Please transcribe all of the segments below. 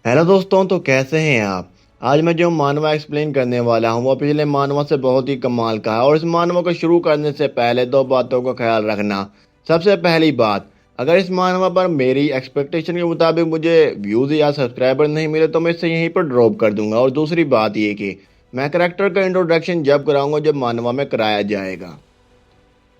Hello दोस्तों, तो कैसे हैं आप। आज मैं जो मानवा एक्सप्लेन करने वाला हूँ वो पिछले मानवा से बहुत ही कमाल का है। और इस मानवा को शुरू करने से पहले दो बातों का ख्याल रखना। सबसे पहली बात, अगर इस मानवा पर मेरी एक्सपेक्टेशन के मुताबिक मुझे व्यूज़ या सब्सक्राइबर नहीं मिले तो मैं इसे यहीं पर ड्रॉप कर दूंगा। और दूसरी बात ये कि मैं करेक्टर का इंट्रोडक्शन जब कराऊंगा जब मानवा में कराया जाएगा।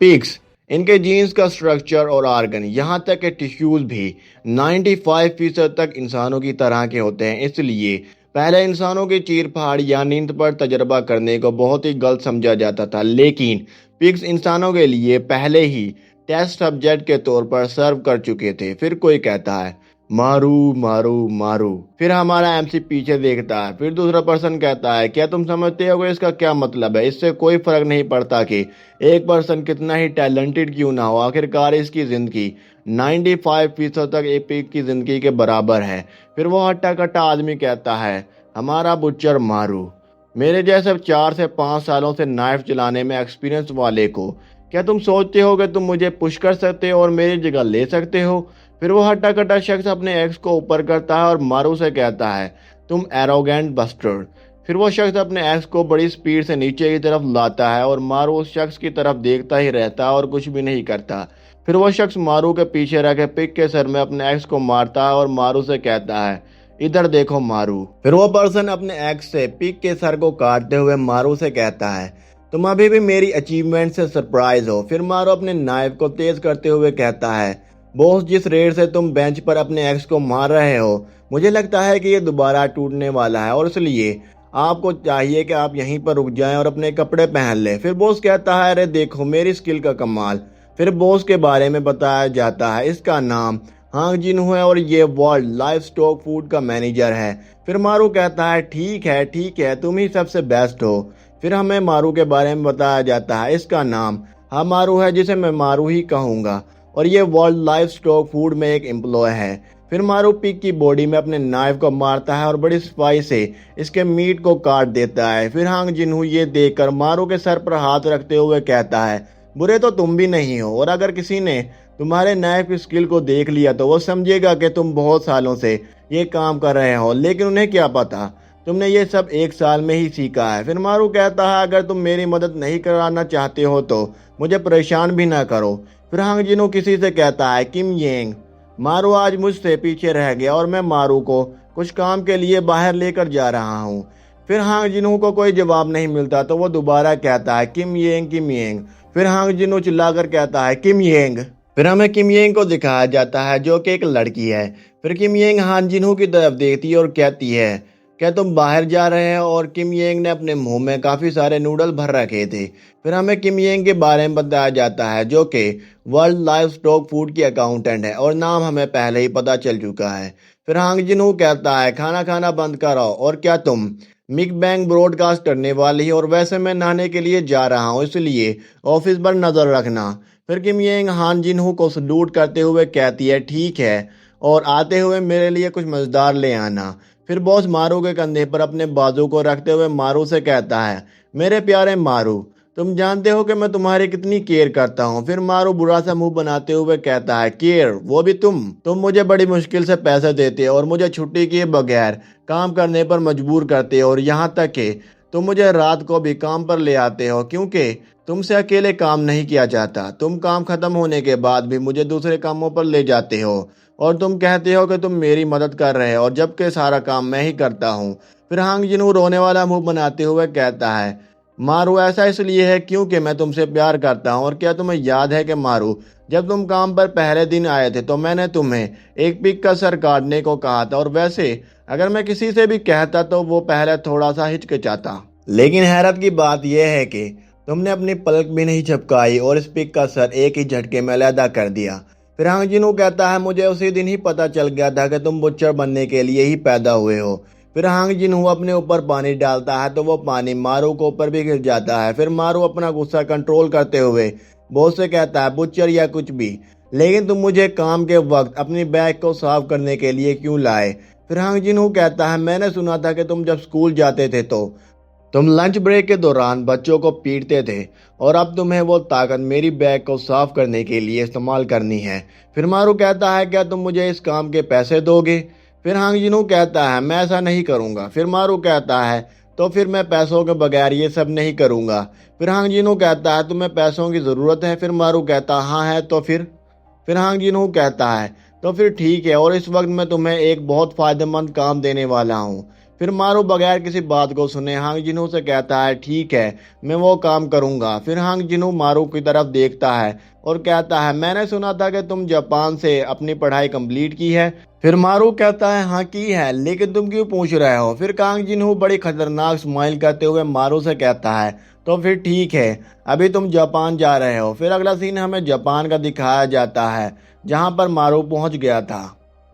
पिग्स, इनके जीन्स का स्ट्रक्चर और आर्गन यहाँ तक के टिश्यूज भी 95% तक इंसानों की तरह के होते हैं। इसलिए पहले इंसानों की चीर फाड़ या नींद पर तजर्बा करने को बहुत ही गलत समझा जाता था, लेकिन पिग्स इंसानों के लिए पहले ही टेस्ट सब्जेक्ट के तौर पर सर्व कर चुके थे। फिर कोई कहता है मारू मारू मारू, फिर हमारा एमसी पीछे देखता है, फिर दूसरा पर्सन कहता है क्या तुम समझते हो कि इसका क्या मतलब है। इससे कोई फर्क नहीं पड़ता कि एक पर्सन कितना ही टैलेंटेड क्यों ना हो, आखिरकार इसकी जिंदगी 95% तक एक पिग की जिंदगी के बराबर है। फिर वो हट्टा कट्टा आदमी कहता है हमारा बुच्चर मारू। मेरे जैसे 4 से 5 सालों से नाइफ चलाने में एक्सपीरियंस वाले को क्या तुम सोचते हो कि तुम मुझे पुश कर सकते हो और मेरी जगह ले सकते हो। फिर वो हट्टा कट्टा शख्स अपने एक्स को ऊपर करता है और मारू से कहता है तुम एरोगेंट बस्टर्ड। फिर वो शख्स अपने एक्स को बड़ी स्पीड से नीचे की तरफ लाता है और मारू उस शख्स की तरफ देखता ही रहता है और कुछ भी नहीं करता। फिर वो शख्स मारू के पीछे रह के पिग के सर में अपने एक्स को मारता है और मारू से कहता है इधर देखो मारू। फिर वो पर्सन अपने एक्स से पिग के सर को काटते हुए मारू से कहता है तुम अभी भी मेरी अचीवमेंट से सरप्राइज हो। फिर मारू अपने नाइफ को तेज करते हुए कहता है बॉस, जिस रेट से तुम बेंच पर अपने एक्स को मार रहे हो मुझे लगता है कि ये दोबारा टूटने वाला है और इसलिए आपको चाहिए कि आप यहीं पर रुक जाएं और अपने कपड़े पहन लें। फिर बॉस कहता है अरे देखो मेरी स्किल का कमाल। फिर बॉस के बारे में बताया जाता है इसका नाम हांग जिनहू है और ये वर्ल्ड लाइफ स्टॉक फूड का मैनेजर है। फिर मारू कहता है ठीक है तुम ही सबसे बेस्ट हो। फिर हमें मारू के बारे में बताया जाता है इसका नाम मारू है जिसे मैं मारू ही कहूँगा और ये वर्ल्ड लाइफ स्टॉक फूड में एक एम्प्लॉय है। फिर मारू पिग की बॉडी में अपने नाइफ को मारता है और बड़ी सफाई से इसके मीट को काट देता है। फिर हांग जिनहू ये देखकर मारू के सर पर हाथ रखते हुए कहता है बुरे तो तुम भी नहीं हो और अगर किसी ने तुम्हारे नाइफ की स्किल को देख लिया तो वो समझेगा कि तुम बहुत सालों से ये काम कर रहे हो, लेकिन उन्हें क्या पता तुमने ये सब एक साल में ही सीखा है। फिर मारू कहता है अगर तुम मेरी मदद नहीं कराना चाहते हो तो मुझे परेशान भी ना करो। फिर हांग जिनहू किसी से कहता है किम येंग, मारू आज मुझसे पीछे रह गया और मैं मारू को कुछ काम के लिए बाहर लेकर जा रहा हूँ। फिर हांग जिनहू को कोई जवाब नहीं मिलता तो वो दोबारा कहता है किम येंग किम येंग। फिर हांग जिनहू चिल्लाकर कहता है किम येंग। फिर हमें किम येंग को दिखाया जाता है जो कि एक लड़की है। फिर किम येंग हांग जिनहू की तरफ देखती है और कहती है क्या तुम बाहर जा रहे हो, और किम येंग ने अपने मुंह में काफ़ी सारे नूडल भर रखे थे। फिर हमें किम येंग के बारे में बताया जाता है जो कि वर्ल्ड लाइफ स्टॉक फूड की अकाउंटेंट है और नाम हमें पहले ही पता चल चुका है। फिर हांग जिनहू कहता है खाना खाना बंद करो और क्या तुम मिग बैंग ब्रॉडकास्ट करने वाली हो, और वैसे मैं नहाने के लिए जा रहा हूँ इसलिए ऑफिस पर नज़र रखना। फिर किम येंग हान जिनहू को सलूट करते हुए कहती है ठीक है और आते हुए मेरे लिए कुछ मज़ेदार ले आना। फिर बॉस मारू के कंधे पर अपने बाजू को रखते हुए मारू से कहता है मेरे प्यारे मारू, तुम जानते हो कि मैं तुम्हारी कितनी केयर करता हूँ। फिर मारू बुरा सा मुंह बनाते हुए कहता है केयर, वो भी तुम मुझे बड़ी मुश्किल से पैसे देते हो और मुझे छुट्टी किए बगैर काम करने पर मजबूर करते हो और यहाँ तक कि तुम मुझे रात को भी काम पर ले आते हो क्योंकि तुमसे अकेले काम नहीं किया जाता। तुम काम खत्म होने के बाद भी मुझे दूसरे कामों पर ले जाते हो और तुम कहते हो कि तुम मेरी मदद कर रहे हो और जबकि सारा काम मैं ही करता हूँ। फिर हांग जिनहू रोने वाला मुंह बनाते हुए कहता है मारू ऐसा इसलिए है क्योंकि मैं तुमसे प्यार करता हूँ और क्या तुम्हें याद है कि मारू जब तुम काम पर पहले दिन आए थे तो मैंने तुम्हें एक पिग का सर काटने को कहा था, और वैसे अगर मैं किसी से भी कहता तो वो पहले थोड़ा सा हिचकिचाता, लेकिन हैरत की बात यह है कि तुमने अपनी पलक भी नहीं झपकाई और इस पिग का सर एक ही झटके में अलहदा कर दिया। फिर हांग जिनहू कहता है मुझे उसी दिन ही पता चल गया था कि तुम बुच्चर बनने के लिए ही पैदा हुए हो। फिर हांग जिनहू अपने ऊपर पानी डालता है तो वो पानी मारू के ऊपर भी गिर जाता है। फिर मारू अपना गुस्सा कंट्रोल करते हुए बॉस से कहता है बुच्चर या कुछ भी, लेकिन तुम मुझे काम के वक्त अपनी बैग को साफ करने के लिए क्यों लाए। फिर हांग जिनहू कहता है मैंने सुना था कि तुम जब स्कूल जाते थे तो तुम लंच ब्रेक के दौरान बच्चों को पीटते थे और अब तुम्हें वो ताकत मेरी बैग को साफ करने के लिए इस्तेमाल करनी है। फिर मारू कहता है क्या तुम मुझे इस काम के पैसे दोगे। फिर हांग जिनू कहता है मैं ऐसा नहीं करूँगा। फिर मारू कहता है तो फिर मैं पैसों के बगैर ये सब नहीं करूँगा। फिर हांग जिनू कहता है तुम्हें पैसों की ज़रूरत है। फिर मारू कहता हाँ है तो फिर हांग जिनू कहता है तो फिर ठीक है, और इस वक्त मैं तुम्हें एक बहुत फायदेमंद काम देने वाला हूँ। फिर मारू बगैर किसी बात को सुने हांग जिनू से कहता है ठीक है, मैं वो काम करूँगा। फिर हांग जिनू मारू की तरफ देखता है और कहता है मैंने सुना था कि तुम जापान से अपनी पढ़ाई कंप्लीट की है। फिर मारू कहता है हाँ की है, लेकिन तुम क्यों पूछ रहे हो। फिर कांग जिनहू बड़ी खतरनाक स्माइल करते हुए मारू से कहता है तो फिर ठीक है, अभी तुम जापान जा रहे हो। फिर अगला सीन हमें जापान का दिखाया जाता है जहां पर मारू पहुंच गया था।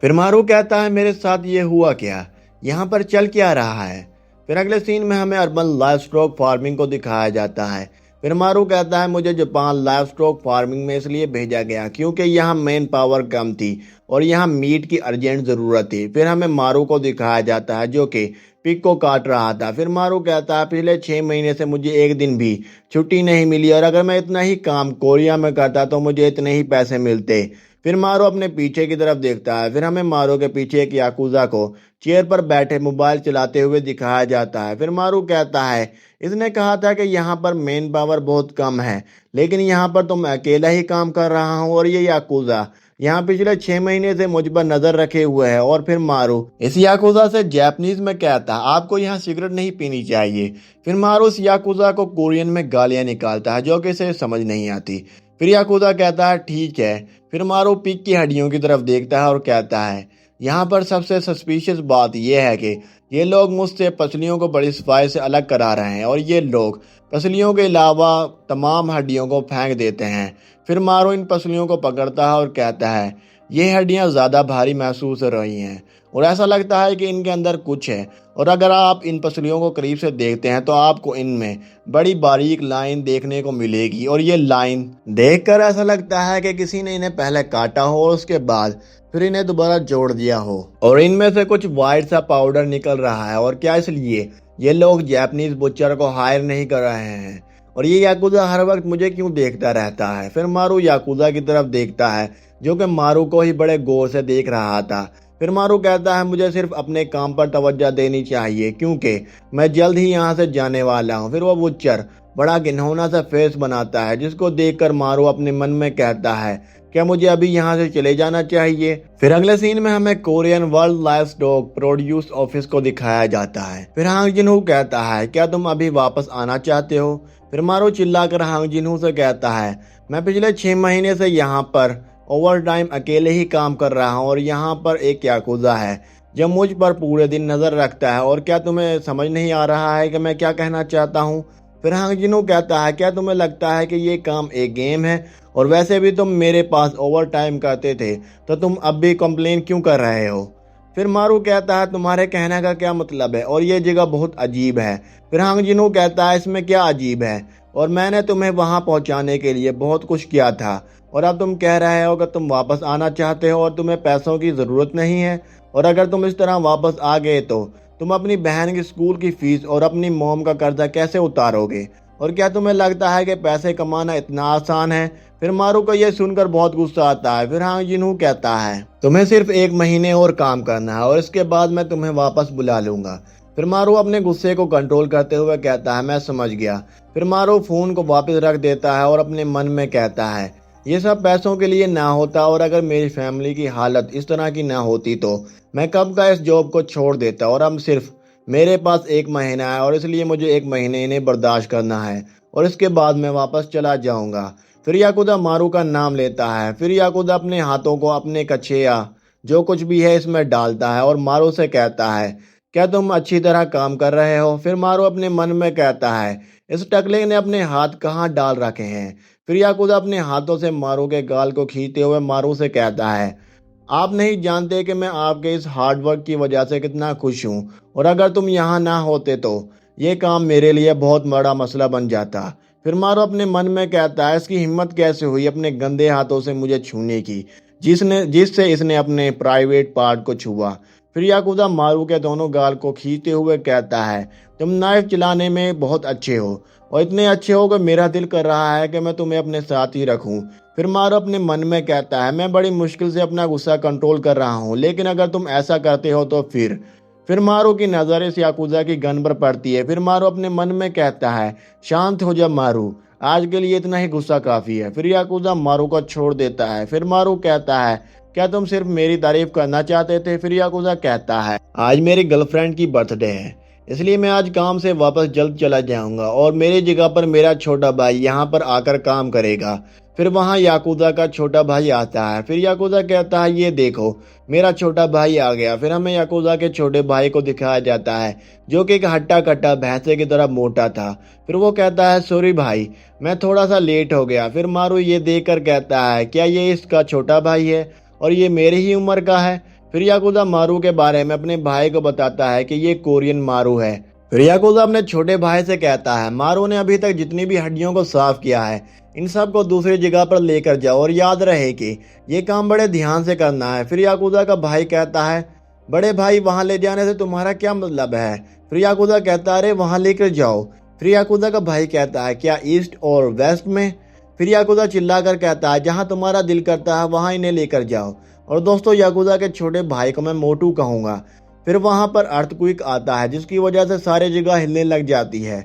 फिर मारू कहता है मेरे साथ ये हुआ क्या, यहाँ पर चल क्या रहा है। फिर अगले सीन में हमें अर्बन लाइव स्टॉक फार्मिंग को दिखाया जाता है। फिर मारू कहता है मुझे जापान लाइव स्टॉक फार्मिंग में इसलिए भेजा गया क्योंकि यहाँ मेन पावर कम थी और यहाँ मीट की अर्जेंट ज़रूरत थी। फिर हमें मारू को दिखाया जाता है जो कि पिग को काट रहा था। फिर मारू कहता है पिछले 6 महीने से मुझे एक दिन भी छुट्टी नहीं मिली, और अगर मैं इतना ही काम कोरिया में करता तो मुझे इतने ही पैसे मिलते। फिर मारू अपने पीछे की तरफ देखता है। फिर हमें मारू के पीछे एक याकुजा को चेयर पर बैठे मोबाइल चलाते हुए दिखाया जाता है। फिर मारू कहता है इसने कहा था कि यहाँ पर मेन पावर बहुत कम है, लेकिन यहाँ पर तुम अकेला ही काम कर रहा हूँ, और ये याकुजा यहाँ पिछले 6 महीने से मुझ पर नजर रखे हुए है। और फिर मारू इस याकुजा से जापानीज में कहता आपको यहाँ सिगरेट नहीं पीनी चाहिए। फिर मारू इस याकुजा को कोरियन में गालियां निकालता है जो कि इसे समझ नहीं आती। फिर याकुजा कहता है ठीक है। फिर मारू पिग की हड्डियों की तरफ देखता है और कहता है यहाँ पर सबसे सस्पिशियस बात यह है कि ये लोग मुझसे पसलियों को बड़ी सफाई से अलग करा रहे हैं, और ये लोग पसलियों के अलावा तमाम हड्डियों को फेंक देते हैं। फिर मारू इन पसलियों को पकड़ता है और कहता है ये हड्डियां ज़्यादा भारी महसूस हो रही हैं और ऐसा लगता है कि इनके अंदर कुछ है, और अगर आप इन पसलियों को करीब से देखते हैं तो आपको इनमें बड़ी बारीक लाइन देखने को मिलेगी, और ये लाइन देखकर ऐसा लगता है कि किसी ने इन्हें पहले काटा हो और उसके बाद फिर इन्हें दोबारा जोड़ दिया हो, और इनमें से कुछ वाइट सा पाउडर निकल रहा है। और क्या इसलिए ये लोग जापानीज बुचर को हायर नहीं कर रहे हैं, और ये याकुजा हर वक्त मुझे क्यों देखता रहता है। फिर मारू याकुजा की तरफ देखता है जो कि मारू को ही बड़े गौर से देख रहा था। फिर मारू कहता है मुझे सिर्फ अपने काम पर तवज्जो देनी चाहिए क्योंकि मैं जल्द ही यहाँ से जाने वाला हूँ। फिर वो बुच्चर बड़ा घिनौना सा फेस बनाता है जिसको देखकर मारू अपने मन में कहता है क्या मुझे अभी यहाँ से चले जाना चाहिए। फिर अगले सीन में हमें Korean world live stock produce office को दिखाया जाता है। फिर हांग जिनहू कहता है क्या तुम अभी वापस आना चाहते हो। फिर मारू चिल्लाकर हांग जिनहू से कहता है मैं पिछले 6 महीने से यहाँ पर ओवर टाइम अकेले ही काम कर रहा हूँ, और यहाँ पर एक याकुजा है जो मुझ पर पूरे दिन नजर रखता है, और क्या तुम्हें समझ नहीं आ रहा है कि मैं क्या कहना चाहता हूँ। फिर हांग जिनहू कहता है क्या तुम्हें लगता है कि ये काम एक गेम है, और वैसे भी तुम मेरे पास ओवर टाइम करते थे तो तुम अब भी कंप्लेन क्यों कर रहे हो। फिर मारू कहता है तुम्हारे कहने का क्या मतलब है, और ये जगह बहुत अजीब है। फिर हांग जिनहू कहता है इसमें क्या अजीब है, और मैंने तुम्हें वहां पहुंचाने के लिए बहुत कुछ किया था, और अब तुम कह रहे हो कि तुम वापस आना चाहते हो और तुम्हें पैसों की ज़रूरत नहीं है, और अगर तुम इस तरह वापस आ गए तो तुम अपनी बहन की स्कूल की फीस और अपनी मोम का कर्जा कैसे उतारोगे, और क्या तुम्हें लगता है कि पैसे कमाना इतना आसान है। फिर मारू को यह सुनकर बहुत गुस्सा आता है। फिर हांग जिनहू कहता है तुम्हें सिर्फ 1 महीने और काम करना है और इसके बाद मैं तुम्हें वापस बुला लूंगा। फिर मारू अपने गुस्से को कंट्रोल करते हुए कहता है मैं समझ गया। फिर मारू फोन को वापस रख देता है और अपने मन में कहता है ये सब पैसों के लिए ना होता, और अगर मेरी फैमिली की हालत इस तरह की ना होती तो मैं कब का इस जॉब को छोड़ देता, और अब सिर्फ मेरे पास 1 महीना है और इसलिए मुझे 1 महीने इन्हें बर्दाश्त करना है और इसके बाद मैं वापस चला जाऊंगा। फिर याकुजा मारू का नाम लेता है। फिर याकुजा अपने हाथों को अपने कछेया जो कुछ भी है इसमें डालता है और मारू से कहता है क्या तुम अच्छी तरह काम कर रहे हो। फिर मारू अपने मन में कहता है इस टकले ने अपने हाथ कहाँ डाल रखे हैं। फिर याकुजा अपने हाथों से मारू के गाल को खींचते हुए मारू से कहता है आप नहीं जानते कि मैं आपके इस हार्डवर्क की वजह से कितना खुश हूँ, और अगर तुम यहाँ ना होते तो ये काम मेरे लिए बहुत बड़ा मसला बन जाता। फिर मारू अपने मन में कहता है इसकी हिम्मत कैसे हुई अपने गंदे हाथों से मुझे छूने की, जिससे इसने अपने प्राइवेट पार्ट को छुआ। फिर याकुजा मारू के दोनों गाल को खींचते हुए कहता है, तुम नाइफ चलाने में बहुत अच्छे हो और इतने अच्छे हो कि मेरा दिल कर रहा है कि मैं तुम्हें अपने साथ ही रखूं। फिर मारू अपने मन में कहता है, मैं बड़ी मुश्किल से अपना गुस्सा कंट्रोल कर रहा हूं, लेकिन अगर तुम ऐसा करते हो तो फिर मारू की नजर इस याकुजा की गन पर पड़ती है। फिर मारू अपने मन में कहता है, शांत हो जा मारू, आज के लिए इतना ही गुस्सा काफी है। फिर याकुजा मारू को छोड़ देता है। फिर मारू कहता है, क्या तुम सिर्फ मेरी तारीफ करना चाहते थे? फिर याकुजा कहता है, आज मेरी गर्लफ्रेंड की बर्थडे है, इसलिए मैं आज काम से वापस जल्द चला जाऊंगा और मेरी जगह पर मेरा छोटा भाई यहाँ पर आकर काम करेगा। फिर वहाँ याकुजा का छोटा भाई आता है। फिर याकुजा कहता है, ये देखो मेरा छोटा भाई आ गया। फिर हमें याकुजा के छोटे भाई को दिखाया जाता है, जो कि एक हट्टा कट्टा भैंसे की तरह मोटा था। फिर वो कहता है, सॉरी भाई, मैं थोड़ा सा लेट हो गया। फिर मारू ये देखकर कहता है, क्या ये इसका छोटा भाई है और ये मेरी ही उम्र का है? फिर याकुजा मारू के बारे में अपने भाई को बताता है कि ये कोरियन मारू है। फिर याकुजा अपने छोटे भाई से कहता है, मारू ने अभी तक जितनी भी हड्डियों को साफ किया है, इन सब को दूसरी जगह पर लेकर जाओ और याद रहे कि ये काम बड़े ध्यान से करना है। फिर याकुजा का भाई कहता है, बड़े भाई वहां ले जाने से तुम्हारा क्या मतलब है? फिर याकुजा कहता है, अरे वहां लेकर जाओ। फिर याकुजा का भाई कहता है, क्या ईस्ट और वेस्ट में? फिर याकुजा चिल्लाकर कहता है, जहां तुम्हारा दिल करता है वहां इन्हें लेकर जाओ। और दोस्तों, याकुजा के छोटे भाई को मैं मोटू कहूंगा। फिर वहां पर अर्थक्वेक आता है, जिसकी वजह से सारी जगह हिलने लग जाती है।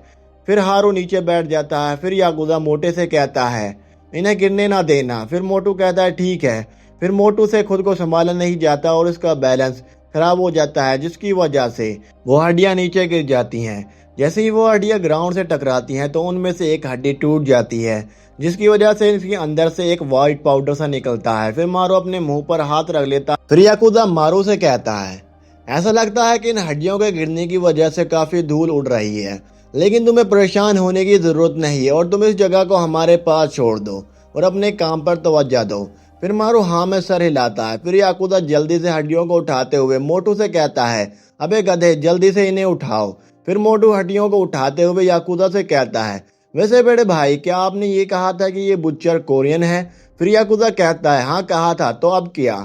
फिर हारू नीचे बैठ जाता है। फिर याकुजा मोटे से कहता है, इन्हें गिरने ना देना। फिर मोटू कहता है, ठीक है। फिर मोटू से खुद को संभाला नहीं जाता और उसका बैलेंस खराब हो जाता है, जिसकी वजह से वो हड्डियां नीचे गिर जाती हैं। जैसे ही वो हड्डियां ग्राउंड से टकराती हैं तो उनमें से एक हड्डी टूट जाती है, जिसकी वजह से इसके अंदर से एक व्हाइट पाउडर सा निकलता है। फिर मारू अपने मुंह पर हाथ रख लेता है। फिर याकुजा मारू से कहता है, ऐसा लगता है कि इन हड्डियों के गिरने की वजह से काफी धूल उड़ रही है, लेकिन तुम्हें परेशान होने की जरूरत नहीं है और तुम इस जगह को हमारे पास छोड़ दो और अपने काम पर तवज्जो दो। फिर मारू हाँ में सर हिलाता है। फिर याकुजा जल्दी से हड्डियों को उठाते हुए मोटू से कहता है, अबे गधे, जल्दी से इन्हें उठाओ। फिर मोटू हड्डियों को उठाते हुए याकुजा से कहता है, वैसे बड़े भाई, क्या आपने ये कहा था कि ये बुच्चर कोरियन है? फिर याकुजा कहता है, हाँ कहा था, तो अब क्या?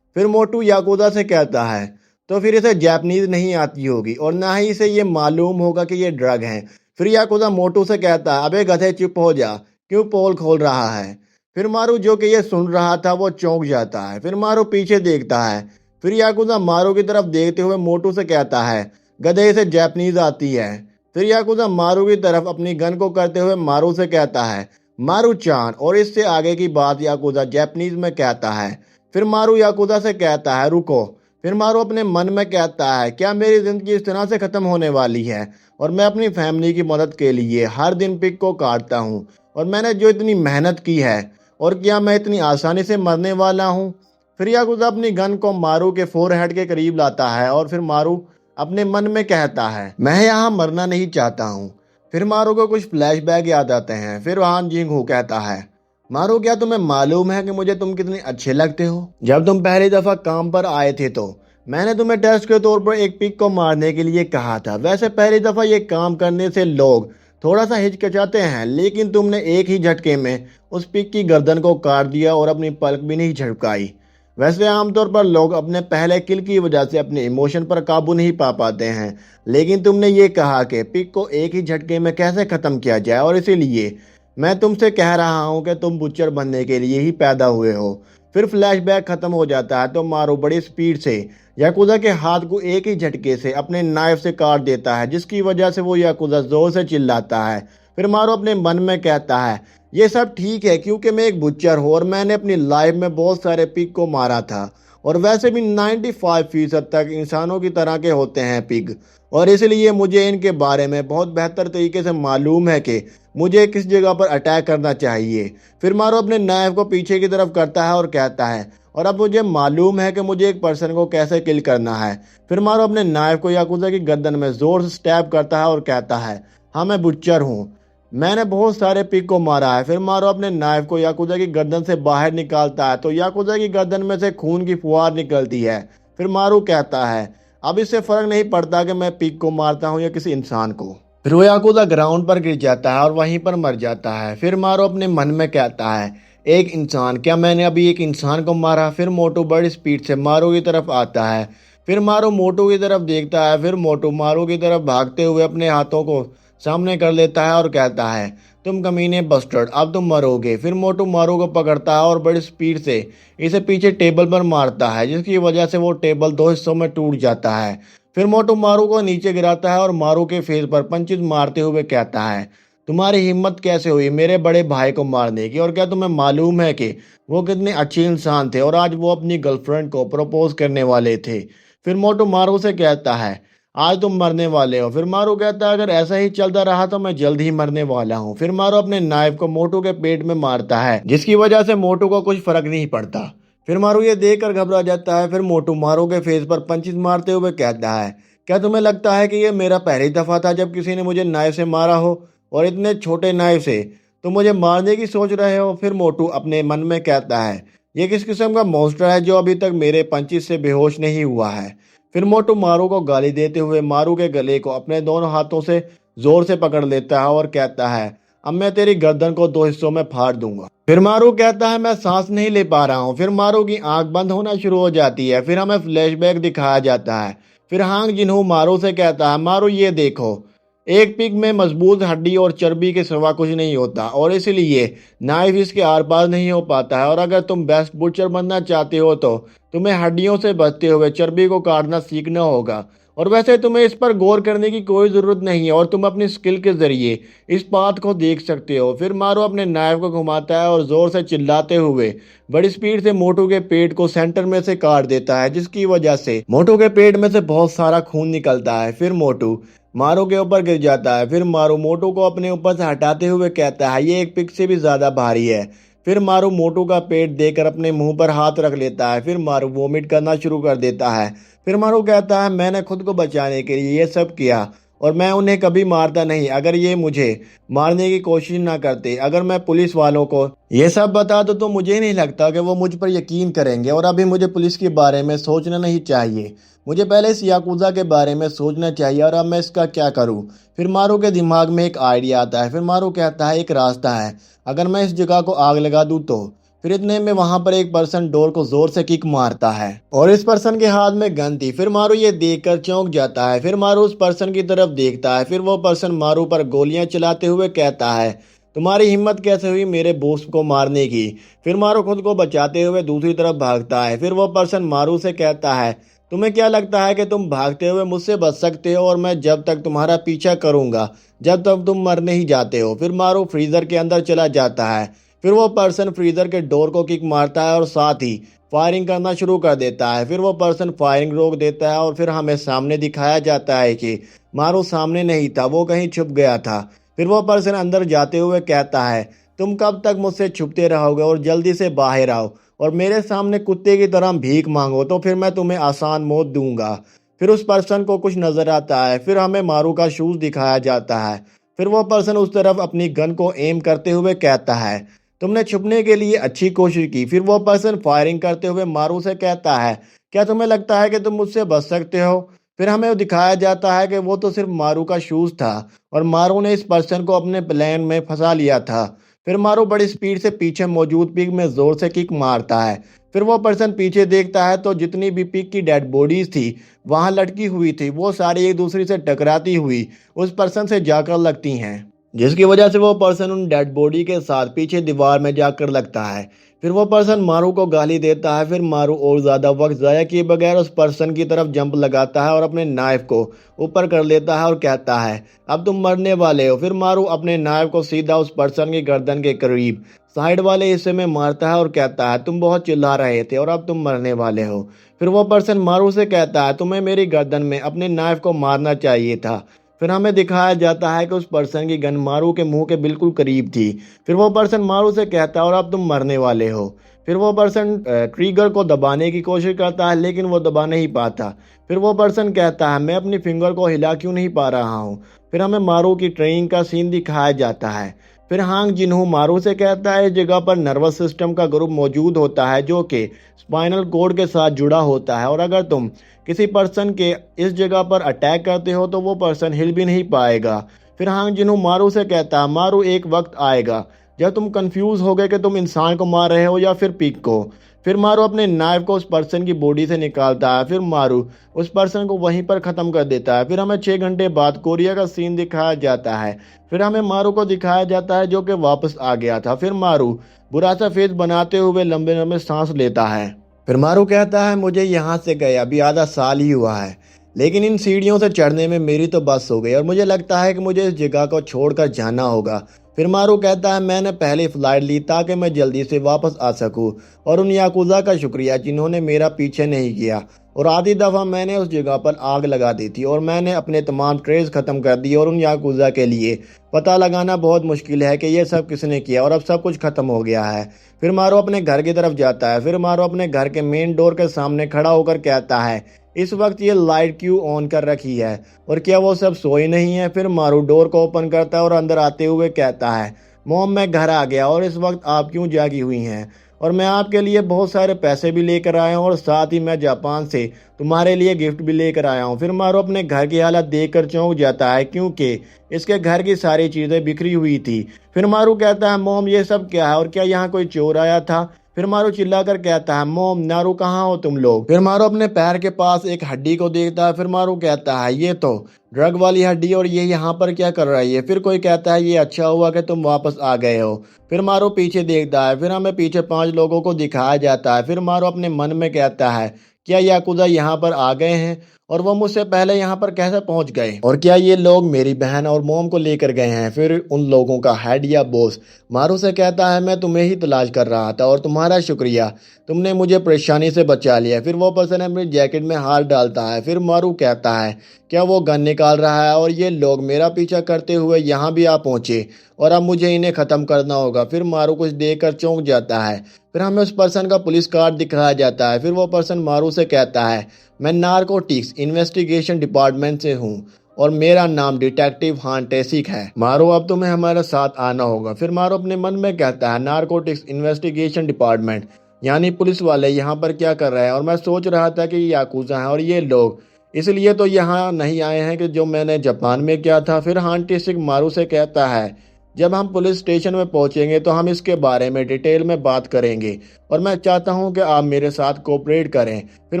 फिर मोटू याकुजा से कहता है, तो फिर इसे जापानीज नहीं आती होगी और ना ही इसे ये मालूम होगा कि ये ड्रग है। फिर याकुजा मोटू से कहता है, अबे गधे चुप हो जा, क्यों पोल खोल रहा है? फिर मारू, जो कि ये सुन रहा था, वो चौंक जाता है। फिर मारू पीछे देखता है। फिर याकुजा मारू की तरफ देखते हुए मोटू से कहता है, गधे, इसे जापानीज आती है। फिर याकुजा मारू की तरफ अपनी गन को करते हुए मारू से कहता है, मारू चान, और इससे आगे की बात याकुजा जापानीज में कहता है। फिर मारू याकुजा से कहता है, रुको। फिर मारू अपने मन में कहता है, क्या मेरी जिंदगी इस तरह से खत्म होने वाली है? और मैं अपनी फैमिली की मदद के लिए हर दिन पिग को काटता हूँ और मैंने जो इतनी मेहनत की है, और क्या मैं इतनी आसानी से मरने वाला हूँ? फिर याकुजा अपनी गन को मारू के फोरहेड के करीब लाता है और फिर मारू अपने मन में कहता है, मैं यहाँ मरना नहीं चाहता हूँ। फिर मारू को कुछ फ्लैशबैक याद आते हैं। फिर हान जिंग हू कहता है, मारू, क्या तुम्हें मालूम है कि मुझे तुम कितने अच्छे लगते हो? जब तुम पहली दफा काम पर आए थे तो मैंने तुम्हें टेस्ट के तौर पर एक पिग को मारने के लिए कहा था। वैसे पहली दफा ये काम करने से लोग थोड़ा सा हिचकिचाते हैं, लेकिन तुमने एक ही झटके में उस पिग की गर्दन को काट दिया और अपनी पलक भी नहीं झपकाई। वैसे आमतौर पर लोग अपने पहले किल की वजह से अपने इमोशन पर काबू नहीं पा पाते हैं, लेकिन तुमने ये कहा कि पिग को एक ही झटके में कैसे खत्म किया जाए, और इसीलिए मैं तुमसे कह रहा हूं कि तुम बुच्चर बनने के लिए ही पैदा हुए हो। फिर फ्लैशबैक खत्म हो जाता है तो मारू बड़ी स्पीड से याकुजा के हाथ को एक ही झटके से अपने नाइफ से काट देता है, जिसकी वजह से वो याकुजा जोर से चिल्लाता है। फिर मारू अपने मन में कहता है, ये सब ठीक है क्योंकि मैं एक बुच्चर हूँ और मैंने अपनी लाइफ में बहुत सारे पिग को मारा था, और वैसे भी 95% तक इंसानों की तरह के होते हैं पिग, और इसलिए मुझे इनके बारे में बहुत बेहतर तरीके से मालूम है कि मुझे किस जगह पर अटैक करना चाहिए। फिर मारू अपने नाइफ को पीछे की तरफ करता है और कहता है, और अब मुझे मालूम है कि मुझे एक पर्सन को कैसे किल करना है। फिर मारू अपने नाइफ को याकुजा की गर्दन में जोर से स्टैब करता है और कहता है, हाँ मैं बुच्चर हूँ, मैंने बहुत सारे पिग को मारा है। फिर मारू अपने नाइफ को याकुजा की गर्दन से बाहर निकालता है तो याकुजा की गर्दन में से खून की फुहार निकलती है। फिर मारू कहता है, अब इससे फर्क नहीं पड़ता कि मैं पिग को मारता हूँ या किसी इंसान को। फिर वो याकुजा ग्राउंड पर गिर जाता है और वहीं पर मर जाता है। फिर मारू अपने मन में कहता है, एक इंसान, क्या मैंने अभी एक इंसान को मारा? फिर मोटू बड़ी स्पीड से मारू की तरफ आता है। फिर मारू मोटू की तरफ देखता है। फिर मोटू मारू की तरफ भागते हुए अपने हाथों को सामने कर लेता है और कहता है, तुम कमीने बस्टर्ड, अब तुम मरोगे। फिर मोटू मारू को पकड़ता है और बड़ी स्पीड से इसे पीछे टेबल पर मारता है, जिसकी वजह से वो टेबल दो हिस्सों में टूट जाता है। फिर मोटू मारू को नीचे गिराता है और मारू के फेस पर पंचिस मारते हुए कहता है, तुम्हारी हिम्मत कैसे हुई मेरे बड़े भाई को मारने की, और क्या तुम्हें मालूम है कि वो कितने अच्छे इंसान थे और आज वो अपनी गर्लफ्रेंड को प्रपोज करने वाले थे। फिर मोटू मारू से कहता है, आज तुम मरने वाले हो। फिर मारू कहता है, अगर ऐसा ही चलता रहा तो मैं जल्द ही मरने वाला हूँ। फिर मारू अपने नाइफ को मोटू के पेट में मारता है, जिसकी वजह से मोटू को कुछ फर्क नहीं पड़ता। फिर मारू ये देखकर घबरा जाता है। फिर मोटू मारू के फेस पर पंचिस मारते हुए कहता है, क्या तुम्हें लगता है कि ये मेरा पहली दफा था जब किसी ने मुझे नाइफ से मारा हो, और इतने छोटे नाइफ से तुम मुझे मारने की सोच रहे हो। फिर मोटू अपने मन में कहता है, ये किस किस्म का मॉन्स्टर है जो अभी तक मेरे पंचिस से बेहोश नहीं हुआ है। फिर मोटू मारू को गाली देते हुए मारू के गले को अपने दोनों हाथों से जोर से पकड़ लेता है और कहता है, अब मैं तेरी गर्दन को दो हिस्सों में फाड़ दूंगा। फिर मारू कहता है, मैं सांस नहीं ले पा रहा हूँ। फिर मारू की आंख बंद होना शुरू हो जाती है। फिर हमें फ्लैशबैक दिखाया जाता है। फिर हांग जिन्हो मारू से कहता है, मारू ये देखो, एक पिग में मजबूत हड्डी और चर्बी के सिवा कुछ नहीं होता, और इसलिए नाइफ इसके आर पार नहीं हो पाता है। और अगर तुम बेस्ट बुचर बनना चाहते हो तो तुम्हें हड्डियों से बचते हुए चर्बी को काटना सीखना होगा। और वैसे तुम्हें इस पर गौर करने की कोई ज़रूरत नहीं है, और तुम अपनी स्किल के ज़रिए इस बात को देख सकते हो। फिर मारू अपने नाइफ को घुमाता है और ज़ोर से चिल्लाते हुए बड़ी स्पीड से मोटू के पेट को सेंटर में से काट देता है, जिसकी वजह से मोटू के पेट में से बहुत सारा खून निकलता है। फिर मोटू मारू के ऊपर गिर जाता है। फिर मारू मोटू को अपने ऊपर से हटाते हुए कहता है, ये एक पिग से भी ज्यादा भारी है। फिर मारू मोटू का पेट देकर अपने मुंह पर हाथ रख लेता है। फिर मारू वोमिट करना शुरू कर देता है। फिर मारू कहता है, मैंने खुद को बचाने के लिए ये सब किया और मैं उन्हें कभी मारता नहीं अगर ये मुझे मारने की कोशिश ना करते। अगर मैं पुलिस वालों को ये सब बता दूं तो मुझे नहीं लगता कि वो मुझ पर यकीन करेंगे, और अभी मुझे पुलिस के बारे में सोचना नहीं चाहिए। मुझे पहले इस याकूजा के बारे में सोचना चाहिए, और अब मैं इसका क्या करूं। फिर मारू के दिमाग में एक आइडिया आता है। फिर मारू कहता है, एक रास्ता है, अगर मैं इस जगह को आग लगा दूं तो। फिर इतने में वहां पर एक पर्सन डोर को जोर से किक मारता है और इस पर्सन के हाथ में गन थी। फिर मारू ये देखकर चौंक जाता है। फिर मारू उस पर्सन की तरफ देखता है। फिर वो पर्सन मारू पर गोलियां चलाते हुए कहता है, तुम्हारी हिम्मत कैसे हुई मेरे दोस्त को मारने की। फिर मारू खुद को बचाते हुए दूसरी तरफ भागता है। फिर वो पर्सन मारू से कहता है, तुम्हें क्या लगता है कि तुम भागते हुए मुझसे बच सकते हो, और मैं जब तक तुम्हारा पीछा करूंगा जब तक तुम मर नहीं जाते हो। फिर मारू फ्रीजर के अंदर चला जाता है। फिर वो पर्सन फ्रीजर के डोर को किक मारता है और साथ ही फायरिंग करना शुरू कर देता है। फिर वो पर्सन फायरिंग रोक देता है और फिर हमें सामने दिखाया जाता है कि मारू सामने नहीं था, वो कहीं छुप गया था। फिर वो पर्सन अंदर जाते हुए कहता है, तुम कब तक मुझसे छुपते रहोगे, और जल्दी से बाहर आओ और मेरे सामने कुत्ते की तरह भीख मांगो, तो फिर मैं तुम्हें आसान मौत दूंगा। फिर उस पर्सन को कुछ नजर आता है। फिर हमें मारू का शूज दिखाया जाता है। फिर वो पर्सन उस तरफ अपनी गन को एम करते हुए कहता है, तुमने छुपने के लिए अच्छी कोशिश की। फिर वो पर्सन फायरिंग करते हुए मारू से कहता है, क्या तुम्हें लगता है कि तुम मुझसे बच सकते हो। फिर हमें दिखाया जाता है कि वो तो सिर्फ मारू का शूज था और मारू ने इस पर्सन को अपने प्लान में फंसा लिया था। फिर मारू बड़ी स्पीड से पीछे मौजूद पिग में जोर से किक मारता है। फिर वो पर्सन पीछे देखता है तो जितनी भी पिग की डेड बॉडीज थी वहां लटकी हुई थी, वो सारी एक दूसरे से टकराती हुई उस पर्सन से जाकर लगती हैं, जिसकी वजह से वो पर्सन उन डेड बॉडी के साथ पीछे दीवार में जाकर लगता है। फिर वो पर्सन मारू को गाली देता है। फिर मारू और ज्यादा वक्त जाया किए बगैर उस पर्सन की तरफ जंप लगाता है और अपने नाइफ को ऊपर कर लेता है और कहता है, अब तुम मरने वाले हो। फिर मारू अपने नाइफ को सीधा उस पर्सन की गर्दन के करीब साइड वाले हिस्से में मारता है और कहता है, तुम बहुत चिल्ला रहे थे और अब तुम मरने वाले हो। फिर वो पर्सन मारू से कहता है, तुम्हें मेरी गर्दन में अपने नाइफ को मारना चाहिए था। फिर हमें दिखाया जाता है कि उस पर्सन की गन मारू के मुंह के बिल्कुल करीब थी। फिर वो पर्सन मारू से कहता है, और अब तुम मरने वाले हो। फिर वो पर्सन ट्रिगर को दबाने की कोशिश करता है लेकिन वो दबा नहीं पाता। फिर वो पर्सन कहता है, मैं अपनी फिंगर को हिला क्यों नहीं पा रहा हूँ। फिर हमें मारू की ट्रेनिंग का सीन दिखाया जाता है। फिर हांग जिन्हो मारू से कहता है, इस जगह पर नर्वस सिस्टम का ग्रुप मौजूद होता है जो कि स्पाइनल कोड के साथ जुड़ा होता है, और अगर तुम किसी पर्सन के इस जगह पर अटैक करते हो तो वो पर्सन हिल भी नहीं पाएगा। फिर हांग जिन्हो मारू से कहता है, मारू एक वक्त आएगा जब तुम कंफ्यूज हो गए कि तुम इंसान को मार रहे हो या फिर पिग को। फिर मारू अपने नाइफ को उस पर्सन की बॉडी से निकालता है। फिर मारू उस पर्सन को वहीं पर ख़त्म कर देता है। फिर हमें 6 घंटे बाद कोरिया का सीन दिखाया जाता है। फिर हमें मारू को दिखाया जाता है जो कि वापस आ गया था। फिर मारू बुरा सा फेस बनाते हुए लंबे लंबे सांस लेता है। फिर मारू कहता है मुझे यहाँ से गए अभी आधा साल ही हुआ है, लेकिन इन सीढ़ियों से चढ़ने में मेरी तो बस हो गई और मुझे लगता है कि मुझे इस जगह को छोड़कर जाना होगा। फिर मारू कहता है मैंने पहले फ्लाइट ली ताकि मैं जल्दी से वापस आ सकूं और उन याकुजा का शुक्रिया जिन्होंने मेरा पीछे नहीं किया। और आधी दफ़ा मैंने उस जगह पर आग लगा दी थी और मैंने अपने तमाम ट्रेस ख़त्म कर दिए और उन याकुजा के लिए पता लगाना बहुत मुश्किल है कि ये सब किसने किया और अब सब कुछ ख़त्म हो गया है। फिर मारू अपने घर की तरफ जाता है। फिर मारू अपने घर के मेन डोर के सामने खड़ा होकर कहता है इस वक्त ये लाइट क्यों ऑन कर रखी है और क्या वो सब सोए नहीं है। फिर मारू डोर को ओपन करता है और अंदर आते हुए कहता है मॉम मैं घर आ गया और इस वक्त आप क्यों जागी हुई हैं और मैं आपके लिए बहुत सारे पैसे भी लेकर आया हूँ और साथ ही मैं जापान से तुम्हारे लिए गिफ्ट भी लेकर आया हूँ। फिर मारू अपने घर की हालत देखकर चौंक जाता है क्योंकि इसके घर की सारी चीज़ें बिखरी हुई थी। फिर मारू कहता है मॉम ये सब क्या है और क्या यहाँ कोई चोर आया था। फिर मारू चिल्लाकर कहता है मॉम नारू कहाँ हो तुम लोग। फिर मारू अपने पैर के पास एक हड्डी को देखता है। फिर मारू कहता है ये तो ड्रग वाली हड्डी और ये यहाँ पर क्या कर रही है। फिर कोई कहता है ये अच्छा हुआ कि तुम वापस आ गए हो। फिर मारू पीछे देखता है। फिर हमें पीछे 5 लोगों को दिखाया जाता है। फिर मारू अपने मन में कहता है क्या याकुजा यहाँ पर आ गए हैं और वो मुझसे पहले यहाँ पर कैसे पहुंच गए और क्या ये लोग मेरी बहन और मोम को लेकर गए हैं। फिर उन लोगों का हेड या बॉस मारू से कहता है मैं तुम्हें ही तलाश कर रहा था और तुम्हारा शुक्रिया, तुमने मुझे परेशानी से बचा लिया। फिर वो पर्सन अपनी जैकेट में हाथ डालता है। फिर मारू कहता है क्या वो गन निकाल रहा है और ये लोग मेरा पीछा करते हुए यहाँ भी आ पहुंचे और अब मुझे इन्हें ख़त्म करना होगा। फिर मारू कुछ देखकर चौंक जाता है। फिर हमें उस पर्सन का पुलिस कार्ड दिखाया जाता है। फिर वो पर्सन मारू से कहता है मैं नारकोटिक्स इन्वेस्टिगेशन डिपार्टमेंट से हूँ और मेरा नाम डिटेक्टिव हान टेसिक है। मारू अब तुम्हें हमारे साथ आना होगा। फिर मारू अपने मन में कहता है नारकोटिक्स इन्वेस्टिगेशन डिपार्टमेंट यानी पुलिस वाले यहाँ पर क्या कर रहे हैं और मैं सोच रहा था कि ये याकुजा हैं और ये लोग इसलिए तो यहाँ नहीं आए हैं कि जो मैंने जापान में किया था। फिर हान टेसिक मारू से कहता है जब हम पुलिस स्टेशन में पहुंचेंगे तो हम इसके बारे में डिटेल में बात करेंगे और मैं चाहता हूं कि आप मेरे साथ कोऑपरेट करें। फिर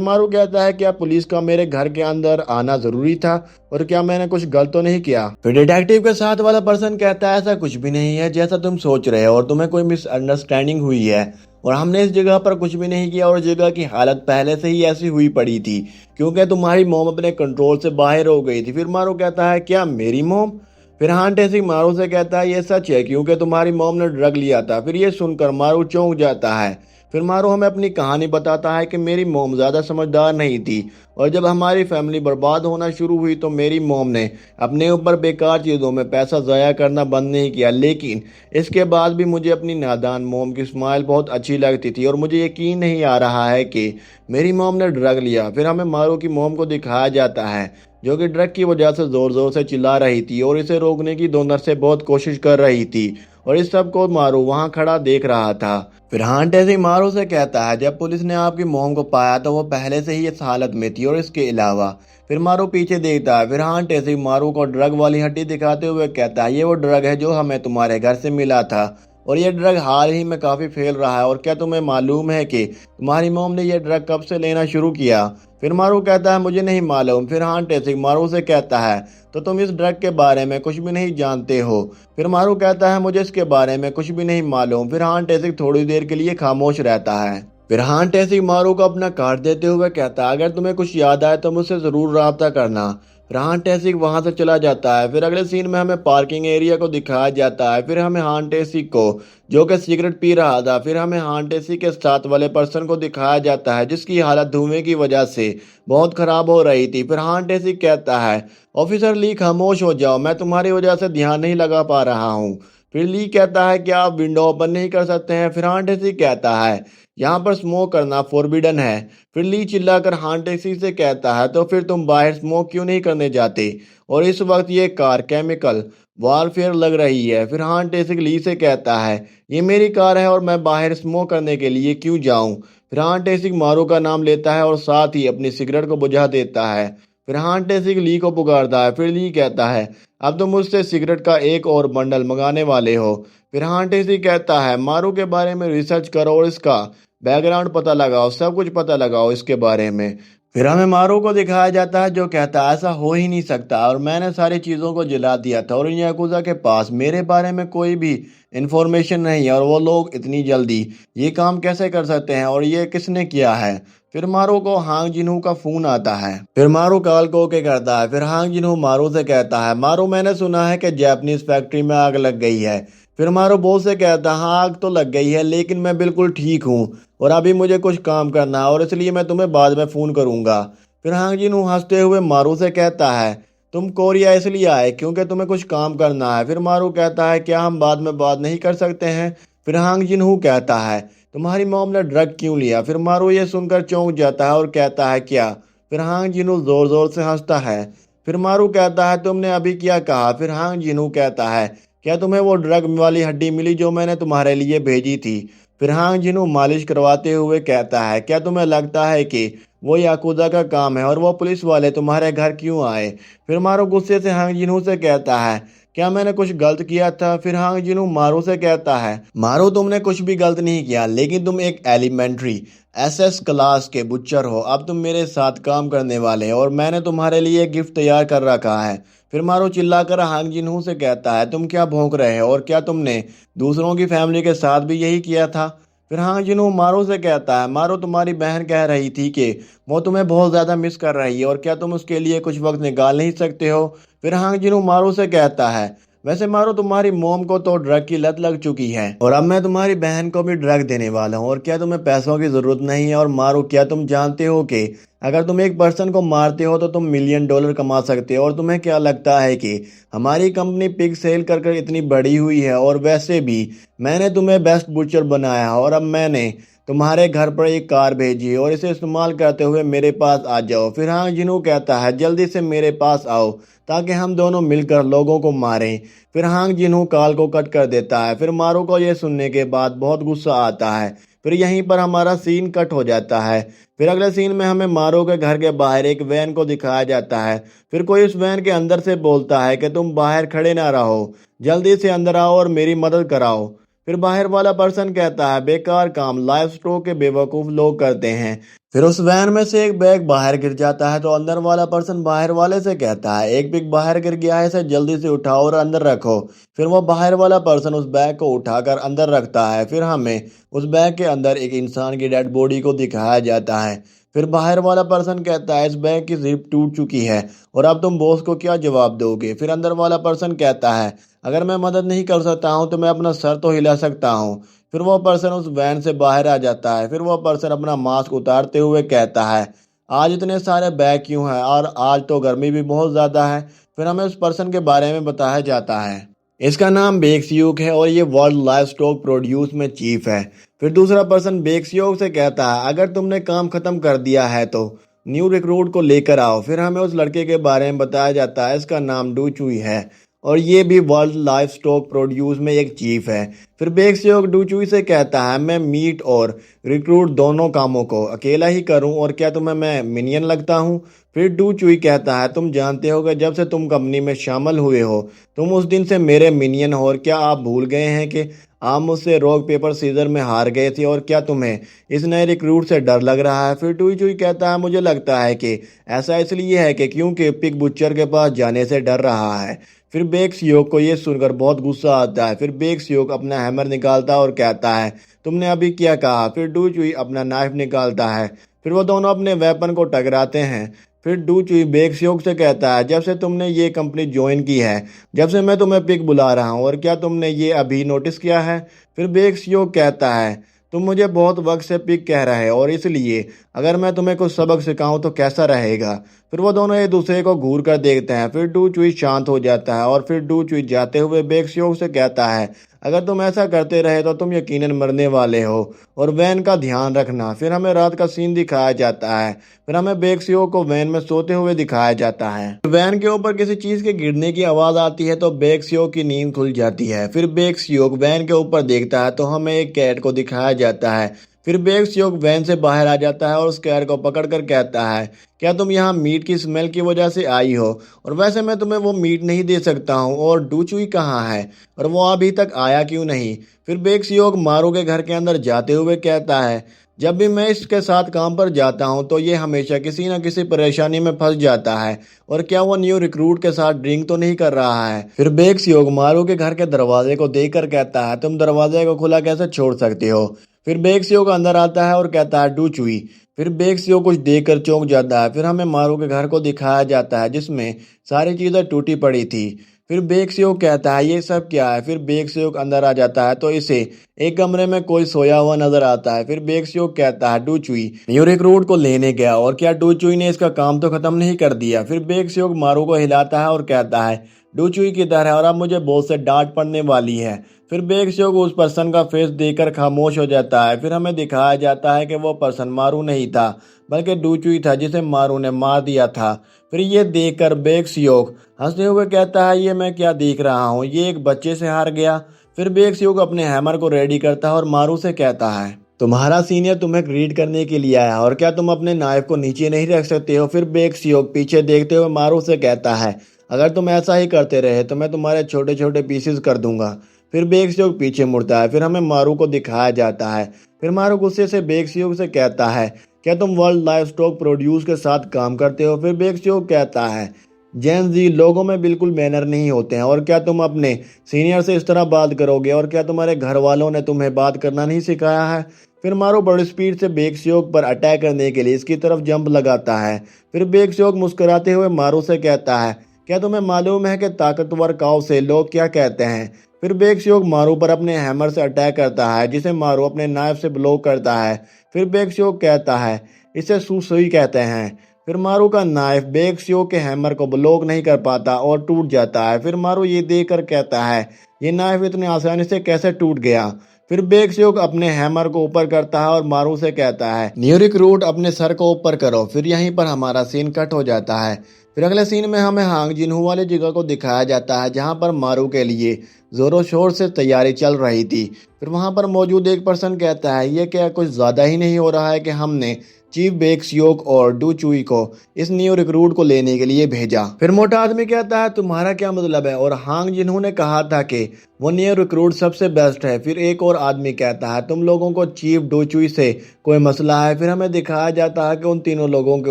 मारू कहता है क्या पुलिस का मेरे घर के अंदर आना जरूरी था और क्या मैंने कुछ गलत तो नहीं किया। फिर डिटेक्टिव के साथ वाला पर्सन कहता है ऐसा कुछ भी नहीं है जैसा तुम सोच रहे हो और तुम्हें कोई मिसअंडरस्टैंडिंग हुई है और हमने इस जगह पर कुछ भी नहीं किया और जगह की हालत पहले से ही ऐसी हुई पड़ी थी क्योंकि तुम्हारी मोम अपने कंट्रोल से बाहर हो गई थी। फिर मारू कहता है क्या मेरी मोम। फिर हान टेसिक मारू से कहता है ये सच है क्योंकि तुम्हारी मॉम ने ड्रग लिया था। फिर ये सुनकर मारू चौंक जाता है। फिर मारू हमें अपनी कहानी बताता है कि मेरी मॉम ज़्यादा समझदार नहीं थी और जब हमारी फैमिली बर्बाद होना शुरू हुई तो मेरी मॉम ने अपने ऊपर बेकार चीज़ों में पैसा ज़ाया करना बंद नहीं किया, लेकिन इसके बाद भी मुझे अपनी नादान मॉम की स्माइल बहुत अच्छी लगती थी और मुझे यकीन नहीं आ रहा है कि मेरी मॉम ने ड्रग लिया। फिर हमें मारू की मॉम को दिखाया जाता है जो कि ड्रग की वजह से जोर जोर से चिल्ला रही थी और इसे रोकने की दोनों से बहुत कोशिश कर रही थी और इस सब को मारू वहां खड़ा देख रहा था। फिर हान टेसिक मारू से कहता है जब पुलिस ने आपकी मोम को पाया तो वो पहले से ही इस हालत में थी और इसके अलावा फिर मारू पीछे देखता है। फिर हान टेसिक मारू को ड्रग वाली हड्डी दिखाते हुए कहता है ये वो ड्रग है जो हमें तुम्हारे घर से मिला था और ये ड्रग हाल ही में काफ़ी फैल रहा है और क्या तुम्हें मालूम है कि तुम्हारी मोम ने यह ड्रग कब से लेना शुरू किया। फिर मारू कहता है मुझे नहीं मालूम। फिर हान टेसिक मारू से कहता है तो तुम इस ड्रग के बारे में कुछ भी नहीं जानते हो। फिर मारू कहता है मुझे इसके बारे में कुछ भी नहीं मालूम। फिर हान टेसिक थोड़ी देर के लिए खामोश रहता है। फिर हान टेसिक मारू को अपना कार्ड देते हुए कहता है अगर तुम्हें कुछ याद आए तो मुझसे ज़रूर रब्ता करना। फिर हान टेसिक वहां से चला जाता है। फिर अगले सीन में हमें पार्किंग एरिया को दिखाया जाता है। फिर हमें हान टेसिक को जो कि सिगरेट पी रहा था। फिर हमें हान टेसिक के साथ वाले पर्सन को दिखाया जाता है जिसकी हालत धुएं की वजह से बहुत खराब हो रही थी। फिर हान टेसिक कहता है ऑफिसर ली खामोश हो जाओ, मैं तुम्हारी वजह से ध्यान नहीं लगा पा रहा हूँ। फिर ली कहता है क्या आप विंडो ओपन नहीं कर सकते हैं। फिर हान टेसिक कहता है यहाँ पर स्मोक करना फॉरबिडन है। फिर ली चिल्लाकर हान टेसिक से कहता है तो फिर तुम बाहर स्मोक क्यों नहीं करने जाते और इस वक्त ये कार केमिकल वॉरफेयर लग रही है। फिर हान टेसिक ली से कहता है ये मेरी कार है और मैं बाहर स्मोक करने के लिए क्यों जाऊं। फिर हान टेसिक मारू का नाम लेता है और साथ ही अपनी सिगरेट को बुझा देता है। फिर हान टेसिक ली को पुकारता है। फिर ली कहता है अब तुम मुझसे सिगरेट का एक और बंडल मंगाने वाले हो। फिर हान टेसिक कहता है मारू के बारे में रिसर्च करो और इसका बैकग्राउंड पता लगाओ, सब कुछ पता लगाओ इसके बारे में। फिर हमें मारू को दिखाया जाता है जो कहता है ऐसा हो ही नहीं सकता और मैंने सारी चीज़ों को जला दिया था और इन याकुजा के पास मेरे बारे में कोई भी इंफॉर्मेशन नहीं है और वो लोग इतनी जल्दी ये काम कैसे कर सकते हैं और ये किसने किया है। फिर मारू को हांग जिनहू का फोन आता है। फिर मारू कॉल को ओके करता है। फिर हांग जिनहू मारू से कहता है मारू मैंने सुना है कि जापानीज फैक्ट्री में आग लग गई है। फिर मारू बॉस से कहता है हाँ आग तो लग गई है लेकिन मैं बिल्कुल ठीक हूँ और अभी मुझे कुछ काम करना है और इसलिए मैं तुम्हें बाद में फ़ोन करूंगा। फिर हांग जिनहू हंसते हुए मारू से कहता है तुम कोरिया इसलिए आए क्योंकि तुम्हें कुछ काम करना है। फिर मारू कहता है क्या हम बाद में बात नहीं कर सकते हैं। फिर हांग जिनहू कहता है तुम्हारी मॉम ने ड्रग क्यों लिया। फिर मारू ये सुनकर चौंक जाता है और कहता है क्या। फिर हांग जिनहू जोर जोर से हंसता है। फिर मारू कहता है तुमने अभी क्या कहा। फिर हांग जिनहू कहता है क्या तुम्हें वो ड्रग वाली हड्डी मिली जो मैंने तुम्हारे लिए भेजी थी। फिर हांग जिनहू मालिश करवाते हुए कहता है क्या तुम्हें लगता है कि वो याकुजा का काम है और वो पुलिस वाले तुम्हारे घर क्यों आए। फिर मारू गुस्से से हांग जिनहू से कहता है क्या मैंने कुछ गलत किया था। फिर हांग जिनहू मारू से कहता है मारू तुमने कुछ भी गलत नहीं किया लेकिन तुम एक एलिमेंट्री एसएस क्लास के बुच्चर हो। अब तुम मेरे साथ काम करने वाले हो और मैंने तुम्हारे लिए एक गिफ्ट तैयार कर रखा है। फिर मारू चिल्लाकर हांग जिनहू से कहता है तुम क्या भौंक रहे हो और क्या तुमने दूसरों की फैमिली के साथ भी यही किया था। फिर हांग जिनहू मारू से कहता है मारू तुम्हारी बहन कह रही थी कि वो तुम्हें बहुत ज़्यादा मिस कर रही है और क्या तुम उसके लिए कुछ वक्त निकाल नहीं सकते हो। फिर हांग जिनहू मारू से कहता है वैसे मारू तुम्हारी मोम को तो ड्रग की लत लग चुकी है और अब मैं तुम्हारी बहन को भी ड्रग देने वाला हूँ और क्या तुम्हें पैसों की जरूरत नहीं है। और मारू क्या तुम जानते हो कि अगर तुम एक पर्सन को मारते हो तो तुम $1,000,000 कमा सकते हो और तुम्हें क्या लगता है कि हमारी कंपनी पिग सेल कर कर इतनी बड़ी हुई है और वैसे भी मैंने तुम्हें बेस्ट बुचर बनाया और अब मैंने तुम्हारे घर पर एक कार भेजी है और इसे इस्तेमाल करते हुए मेरे पास आ जाओ। फिर हांग जिनहू कहता है जल्दी से मेरे पास आओ ताकि हम दोनों मिलकर लोगों को मारें। फिर हांग जिनहू कॉल को कट कर देता है। फिर मारू को यह सुनने के बाद बहुत गुस्सा आता है। फिर यहीं पर हमारा सीन कट हो जाता है। फिर अगले सीन में हमें मारू के घर के बाहर एक वैन को दिखाया जाता है। फिर कोई उस वैन के अंदर से बोलता है कि तुम बाहर खड़े ना रहो, जल्दी से अंदर आओ और मेरी मदद कराओ। फिर बाहर वाला पर्सन कहता है बेकार काम लाइफ स्ट्रोक के बेवकूफ़ लोग करते हैं। फिर उस वैन में से एक बैग बाहर गिर जाता है तो अंदर वाला पर्सन बाहर वाले से कहता है एक बैग बाहर गिर गया है, इसे जल्दी से उठाओ और अंदर रखो। फिर वो बाहर वाला पर्सन उस बैग को उठाकर अंदर रखता है। फिर हमें उस बैग के अंदर एक इंसान की डेड बॉडी को दिखाया जाता है। फिर बाहर वाला पर्सन कहता है इस बैग की जिप टूट चुकी है और अब तुम बॉस को क्या जवाब दोगे। फिर अंदर वाला पर्सन कहता है अगर मैं मदद नहीं कर सकता हूँ तो मैं अपना सर तो हिला सकता हूँ। फिर वो पर्सन उस वैन से बाहर आ जाता है। फिर वो पर्सन अपना मास्क उतारते हुए कहता है आज इतने सारे बैग क्यों हैं और आज तो गर्मी भी बहुत ज़्यादा है। फिर हमें उस पर्सन के बारे में बताया जाता है इसका नाम बेक्सयूक है और ये वर्ल्ड लाइफ स्टॉक प्रोड्यूस में चीफ है। फिर दूसरा पर्सन बेक्सयूक से कहता है अगर तुमने काम खत्म कर दिया है तो न्यू रिक्रूट को लेकर आओ। फिर हमें उस लड़के के बारे में बताया जाता है इसका नाम डू चुई है और ये भी वर्ल्ड लाइफ स्टॉक प्रोड्यूस में एक चीफ है। फिर बेक्सयूक डू चुई से कहता है मैं मीट और रिक्रूट दोनों कामों को अकेला ही करूं और क्या तुम्हें मैं मिनियन लगता हूं। फिर डू चुई कहता है तुम जानते हो कि जब से तुम कंपनी में शामिल हुए हो तुम उस दिन से मेरे मिनियन हो और क्या आप भूल गए हैं कि आप मुझसे रॉक पेपर सीजर में हार गए थे और क्या तुम्हें इस नए रिक्रूट से डर लग रहा है। फिर डू चुई कहता है मुझे लगता है कि ऐसा इसलिए है कि क्योंकि पिग बुच्चर के पास जाने से डर रहा है। फिर बेक्सयूक को ये सुनकर बहुत गुस्सा आता है। फिर बेक्सयूक अपना हैमर निकालता है और कहता है तुमने अभी क्या कहा। फिर डू चुई अपना नाइफ निकालता है। फिर वो दोनों अपने वेपन को टकराते हैं। फिर डू चुई बेक्सयूक से कहता है जब से तुमने ये कंपनी ज्वाइन की है जब से मैं तुम्हें पिग बुला रहा हूँ और क्या तुमने ये अभी नोटिस किया है। फिर बेक्सयूक कहता है तुम मुझे बहुत वक्त से पिग कह रहे हो और इसलिए अगर मैं तुम्हें कुछ सबक सिखाऊं तो कैसा रहेगा। फिर वो दोनों एक दूसरे को घूर कर देखते हैं। फिर डू चुई शांत हो जाता है और फिर डू चुई जाते हुए बेक्सयूक से कहता है अगर तुम ऐसा करते रहे तो तुम यकीनन मरने वाले हो और वैन का ध्यान रखना। फिर हमें रात का सीन दिखाया जाता है। फिर हमें बेक्सयूक को वैन में सोते हुए दिखाया जाता है। वैन के ऊपर किसी चीज के गिरने की आवाज आती है तो बेक्सयूक की नींद खुल जाती है। फिर बेक्सयूक वैन के ऊपर देखता है तो हमें एक कैट को दिखाया जाता है। फिर बेक्सयूक वैन से बाहर आ जाता है और उस कैट को पकड़कर कहता है क्या तुम यहाँ मीट की स्मेल की वजह से आई हो और वैसे मैं तुम्हें वो मीट नहीं दे सकता हूँ और डू चुई कहाँ है और वो अभी तक आया क्यों नहीं। फिर बेक्सयूक मारू के घर के अंदर जाते हुए कहता है जब भी मैं इसके साथ काम पर जाता हूँ तो ये हमेशा किसी न किसी परेशानी में फंस जाता है। और क्या वो न्यू रिक्रूट के साथ ड्रिंक तो नहीं कर रहा है? फिर बेक्स योग मारू के घर के दरवाजे को देखकर कहता है, तुम दरवाजे को खुला कैसे छोड़ सकती हो? फिर बेक्स योग अंदर आता है और कहता है, डू चुई। फिर बेक्स योग कुछ देखकर चौंक जाता है। फिर हमें मारू के घर को दिखाया जाता है जिसमें सारी चीजें टूटी पड़ी थी। फिर बेक्सियो कहता है, ये सब क्या है? फिर बेक्सियो अंदर आ जाता है तो इसे एक कमरे में कोई सोया हुआ नजर आता है। फिर बेक्सियो कहता है, डूचुई न्यू रिक्रूट को लेने गया और क्या डूचुई ने इसका काम तो खत्म नहीं कर दिया? फिर बेक्सियो मारू को हिलाता है और कहता है, डूचुई किधर है और अब मुझे बॉस से डांट पड़ने वाली है। फिर बेक्सियो उस पर्सन का फेस देखकर खामोश हो जाता है। फिर हमें दिखाया जाता है कि वो पर्सन मारू नहीं था बल्कि डूचुई था जिसे मारू ने मार दिया था। फिर ये देखकर बेक्सियोग हंसते हुए कहता है, ये मैं क्या देख रहा हूँ, ये एक बच्चे से हार गया। फिर बेक्सियोग अपने हैमर को रेडी करता है और मारू से कहता है, तुम्हारा सीनियर तुम्हें ग्रीट करने के लिए आया और क्या तुम अपने नाइफ को नीचे नहीं रख सकते हो? फिर बेक्सियोग पीछे देखते हुए मारू से कहता है, अगर तुम ऐसा ही करते रहे तो मैं तुम्हारे छोटे छोटे पीसेस कर दूंगा। फिर बेक्सियोग पीछे मुड़ता है। फिर हमें मारू को दिखाया जाता है। फिर मारू गुस्से से बेक्सियोग से कहता है, क्या तुम वर्ल्ड लाइफ स्टॉक प्रोड्यूस के साथ काम करते हो? फिर बेक्सियोग कहता है, जैन जी लोगों में बिल्कुल मैनर नहीं होते हैं और क्या तुम अपने सीनियर से इस तरह बात करोगे और क्या तुम्हारे घर वालों ने तुम्हें बात करना नहीं सिखाया है? फिर मारू बड़ी स्पीड से बेक्सियोग पर अटैक करने के लिए इसकी तरफ जंप लगाता है। फिर बेक्सियोग मुस्कुराते हुए मारू से कहता है, क्या तुम्हें मालूम है कि ताकतवर काऊ से लोग क्या कहते हैं? फिर बेक्सियोग मारू पर अपने हैमर से अटैक करता है जिसे मारू अपने नाइफ से ब्लॉक करता है। फिर बेक्सियोग कहता है, इसे सुसुई कहते हैं। फिर मारू का नाइफ बेक्सियोग के हैमर को ब्लॉक नहीं कर पाता और टूट जाता है। फिर मारू ये देखकर कहता है, ये नाइफ इतनी आसानी से कैसे टूट गया? फिर बेक्सियोग अपने हैमर को ऊपर करता है और मारू से कहता है, न्यू रिक्रूट अपने सर को ऊपर करो। फिर यहीं पर हमारा सीन कट हो जाता है। फिर अगले सीन में हमें हांग जिनहू वाली जगह को दिखाया जाता है जहां पर मारू के लिए जोरों शोर से तैयारी चल रही थी। फिर वहां पर मौजूद एक पर्सन कहता है, ये क्या कुछ ज्यादा ही नहीं हो रहा है कि हमने चीफ बेक्सियोग और डू चुई को इस न्यू रिक्रूट को लेने के लिए भेजा? फिर मोटा आदमी कहता है, तुम्हारा क्या मतलब है? और हांग जिन्होंने कहा था कि वो न्यू रिक्रूट सबसे बेस्ट है। फिर एक और आदमी कहता है, तुम लोगों को चीफ डू चुई से कोई मसला है? फिर हमें दिखाया जाता है कि उन तीनों लोगों के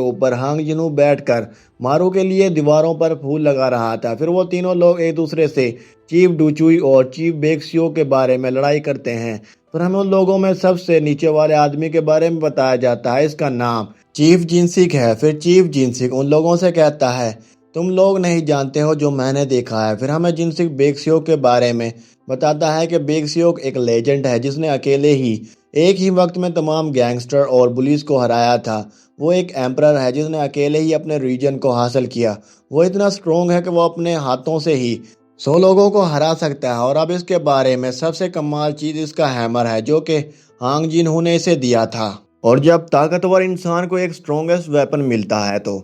ऊपर हांग जिन्हू बैठकर मारू के लिए दीवारों पर फूल लगा रहा था। फिर वो तीनों लोग एक दूसरे से चीफ डूचुई और चीफ बेक्सियो के बारे में लड़ाई करते हैं। फिर हमें उन लोगों में सबसे नीचे वाले आदमी के बारे में बताया जाता है, इसका नाम चीफ जिनसिक है। फिर चीफ जिनसिक उन लोगों से कहता है, तुम लोग नहीं जानते हो जो मैंने देखा है। फिर हमें जिनसिक बेक्सियो के बारे में बताता है कि बेक्सियो एक लेजेंड है जिसने अकेले ही एक ही वक्त में तमाम गैंगस्टर और पुलिस को हराया था। वो एक एम्परर है जिसने अकेले ही अपने रीजन को हासिल किया। वो इतना स्ट्रोंग है कि वो अपने हाथों से ही 100 लोगों को हरा सकता है। और अब इसके बारे में सबसे कमाल चीज इसका हैमर है जो कि हांग जिनहू ने इसे दिया था। और जब ताकतवर इंसान को एक स्ट्रॉन्गेस्ट वेपन मिलता है तो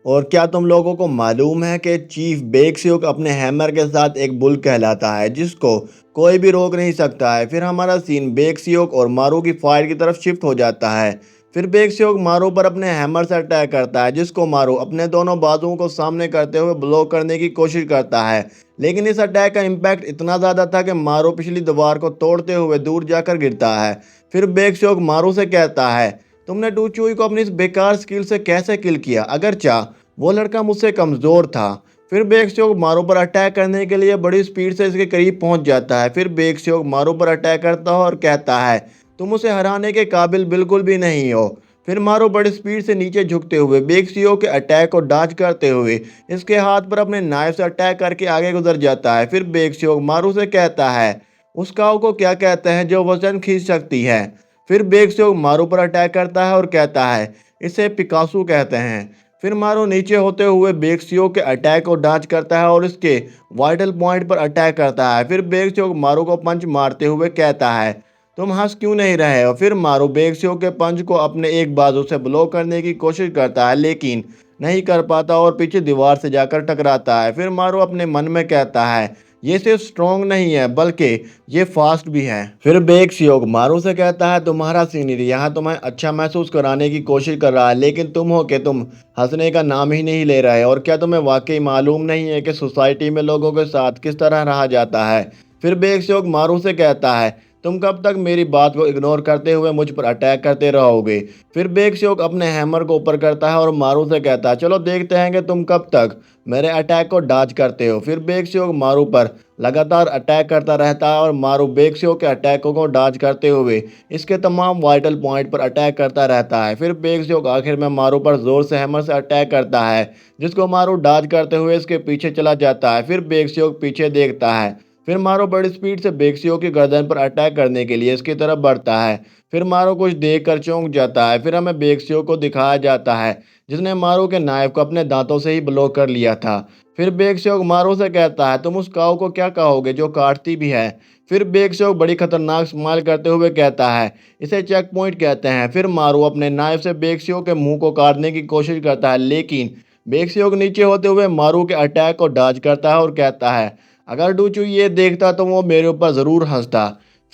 और क्या तुम लोगों को मालूम है कि चीफ बेक्सियो अपने हैमर के साथ एक बुल कहलाता है जिसको कोई भी रोक नहीं सकता है। फिर हमारा सीन बेक्सियो और मारू की फाइट की तरफ शिफ्ट हो जाता है। फिर बेक्सियो मारू पर अपने हैमर से अटैक करता है जिसको मारू अपने दोनों बाजुओं को सामने करते हुए ब्लॉक करने की कोशिश करता है। लेकिन इस अटैक का इम्पैक्ट इतना ज़्यादा था कि मारू पिछली दीवार को तोड़ते हुए दूर जाकर गिरता है। फिर बेक्सियो मारू से कहता है, तुमने डू चुई को अपनी इस बेकार स्किल से कैसे किल किया? अगर चाह वो लड़का मुझसे कमज़ोर था। फिर बेक्सियो मारू पर अटैक करने के लिए बड़ी स्पीड से इसके करीब पहुंच जाता है। फिर बेक्सियो मारू पर अटैक करता है और कहता है, तुम उसे हराने के काबिल बिल्कुल भी नहीं हो। फिर मारू बड़ी स्पीड से नीचे झुकते हुए बेक्सियो के अटैक को डॉज करते हुए इसके हाथ पर अपने नाइफ से अटैक करके आगे गुजर जाता है। फिर बेक्सियो मारू से कहता है, उस काऊ को क्या कहते हैं जो वजन खींच सकती है? फिर बेक्सियो मारू पर अटैक करता है और कहता है, इसे पिकासो कहते हैं। फिर मारू नीचे होते हुए बेक्सियो के अटैक को डॉज करता है और इसके वाइटल पॉइंट पर अटैक करता है। फिर बेक्सियो मारू को पंच मारते हुए कहता है, तुम हंस क्यों नहीं रहे हो? फिर मारू बेक्सियो के पंच को अपने एक बाजू से ब्लॉक करने की कोशिश करता है लेकिन नहीं कर पाता और पीछे दीवार से जाकर टकराता है। फिर मारू अपने मन में कहता है, ये सिर्फ स्ट्रॉन्ग नहीं है बल्कि ये फास्ट भी है। फिर बेक्सियो मारू से कहता है, तुम्हारा सीनियर यहाँ तुम्हें अच्छा महसूस कराने की कोशिश कर रहा है लेकिन तुम हो कि तुम हंसने का नाम ही नहीं ले रहे और क्या तुम्हें वाकई मालूम नहीं है कि सोसाइटी में लोगों के साथ किस तरह रहा जाता है? फिर बेक्सियो मारू से कहता है, तुम कब तक मेरी बात को इग्नोर करते हुए मुझ पर अटैक करते रहोगे? फिर बेक्सियोक अपने हैमर को ऊपर करता है और मारू से कहता है, चलो देखते हैं कि तुम कब तक मेरे अटैक को डॉज करते हो। फिर बेक्सियोक मारू पर लगातार अटैक करता रहता है और मारू बेक्सियोक के अटैकों को डॉज करते हुए इसके तमाम वाइटल पॉइंट पर अटैक करता रहता है। फिर बेक्सियोक आखिर में मारू पर जोर से हैमर से अटैक करता है, जिसको मारू डॉज करते हुए इसके पीछे चला जाता है। फिर बेक्सियोक पीछे देखता है। फिर मारो बड़ी स्पीड से बेक्सियो की गर्दन पर अटैक करने के लिए इसकी तरफ बढ़ता है। फिर मारो कुछ देख कर चौंक जाता है। फिर हमें बेक्सियो को दिखाया जाता है, जिसने मारो के नाइफ को अपने दांतों से ही ब्लॉक कर लिया था। फिर बेक्सियो मारो से कहता है, तुम उस काऊ को क्या कहोगे जो काटती भी है? फिर बेक्सियो बड़ी खतरनाक स्माइल करते हुए कहता है, इसे चेक पॉइंट कहते हैं। फिर मारो अपने नाइफ से बेक्सियो के मुंह को काटने की कोशिश करता है, लेकिन बेक्सियो के नीचे होते हुए मारू के अटैक को डॉज करता है और कहता है, अगर डूचू ये देखता तो वो मेरे ऊपर ज़रूर हंसता।